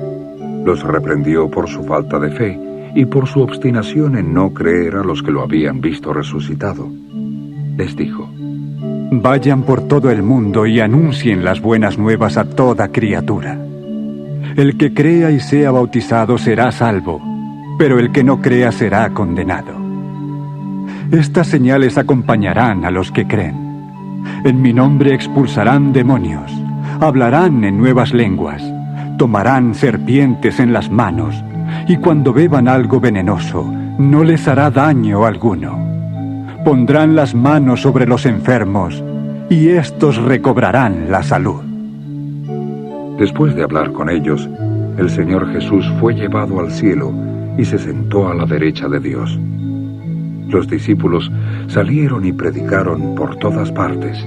Los reprendió por su falta de fe y por su obstinación en no creer a los que lo habían visto resucitado. Les dijo: Vayan por todo el mundo y anuncien las buenas nuevas a toda criatura. El que crea y sea bautizado será salvo, pero el que no crea será condenado. Estas señales acompañarán a los que creen. En mi nombre expulsarán demonios, hablarán en nuevas lenguas, tomarán serpientes en las manos, y cuando beban algo venenoso, no les hará daño alguno. Pondrán las manos sobre los enfermos, y éstos recobrarán la salud. Después de hablar con ellos, el Señor Jesús fue llevado al cielo y se sentó a la derecha de Dios. Los discípulos salieron y predicaron por todas partes,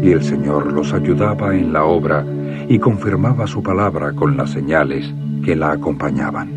y el Señor los ayudaba en la obra y confirmaba su palabra con las señales que la acompañaban.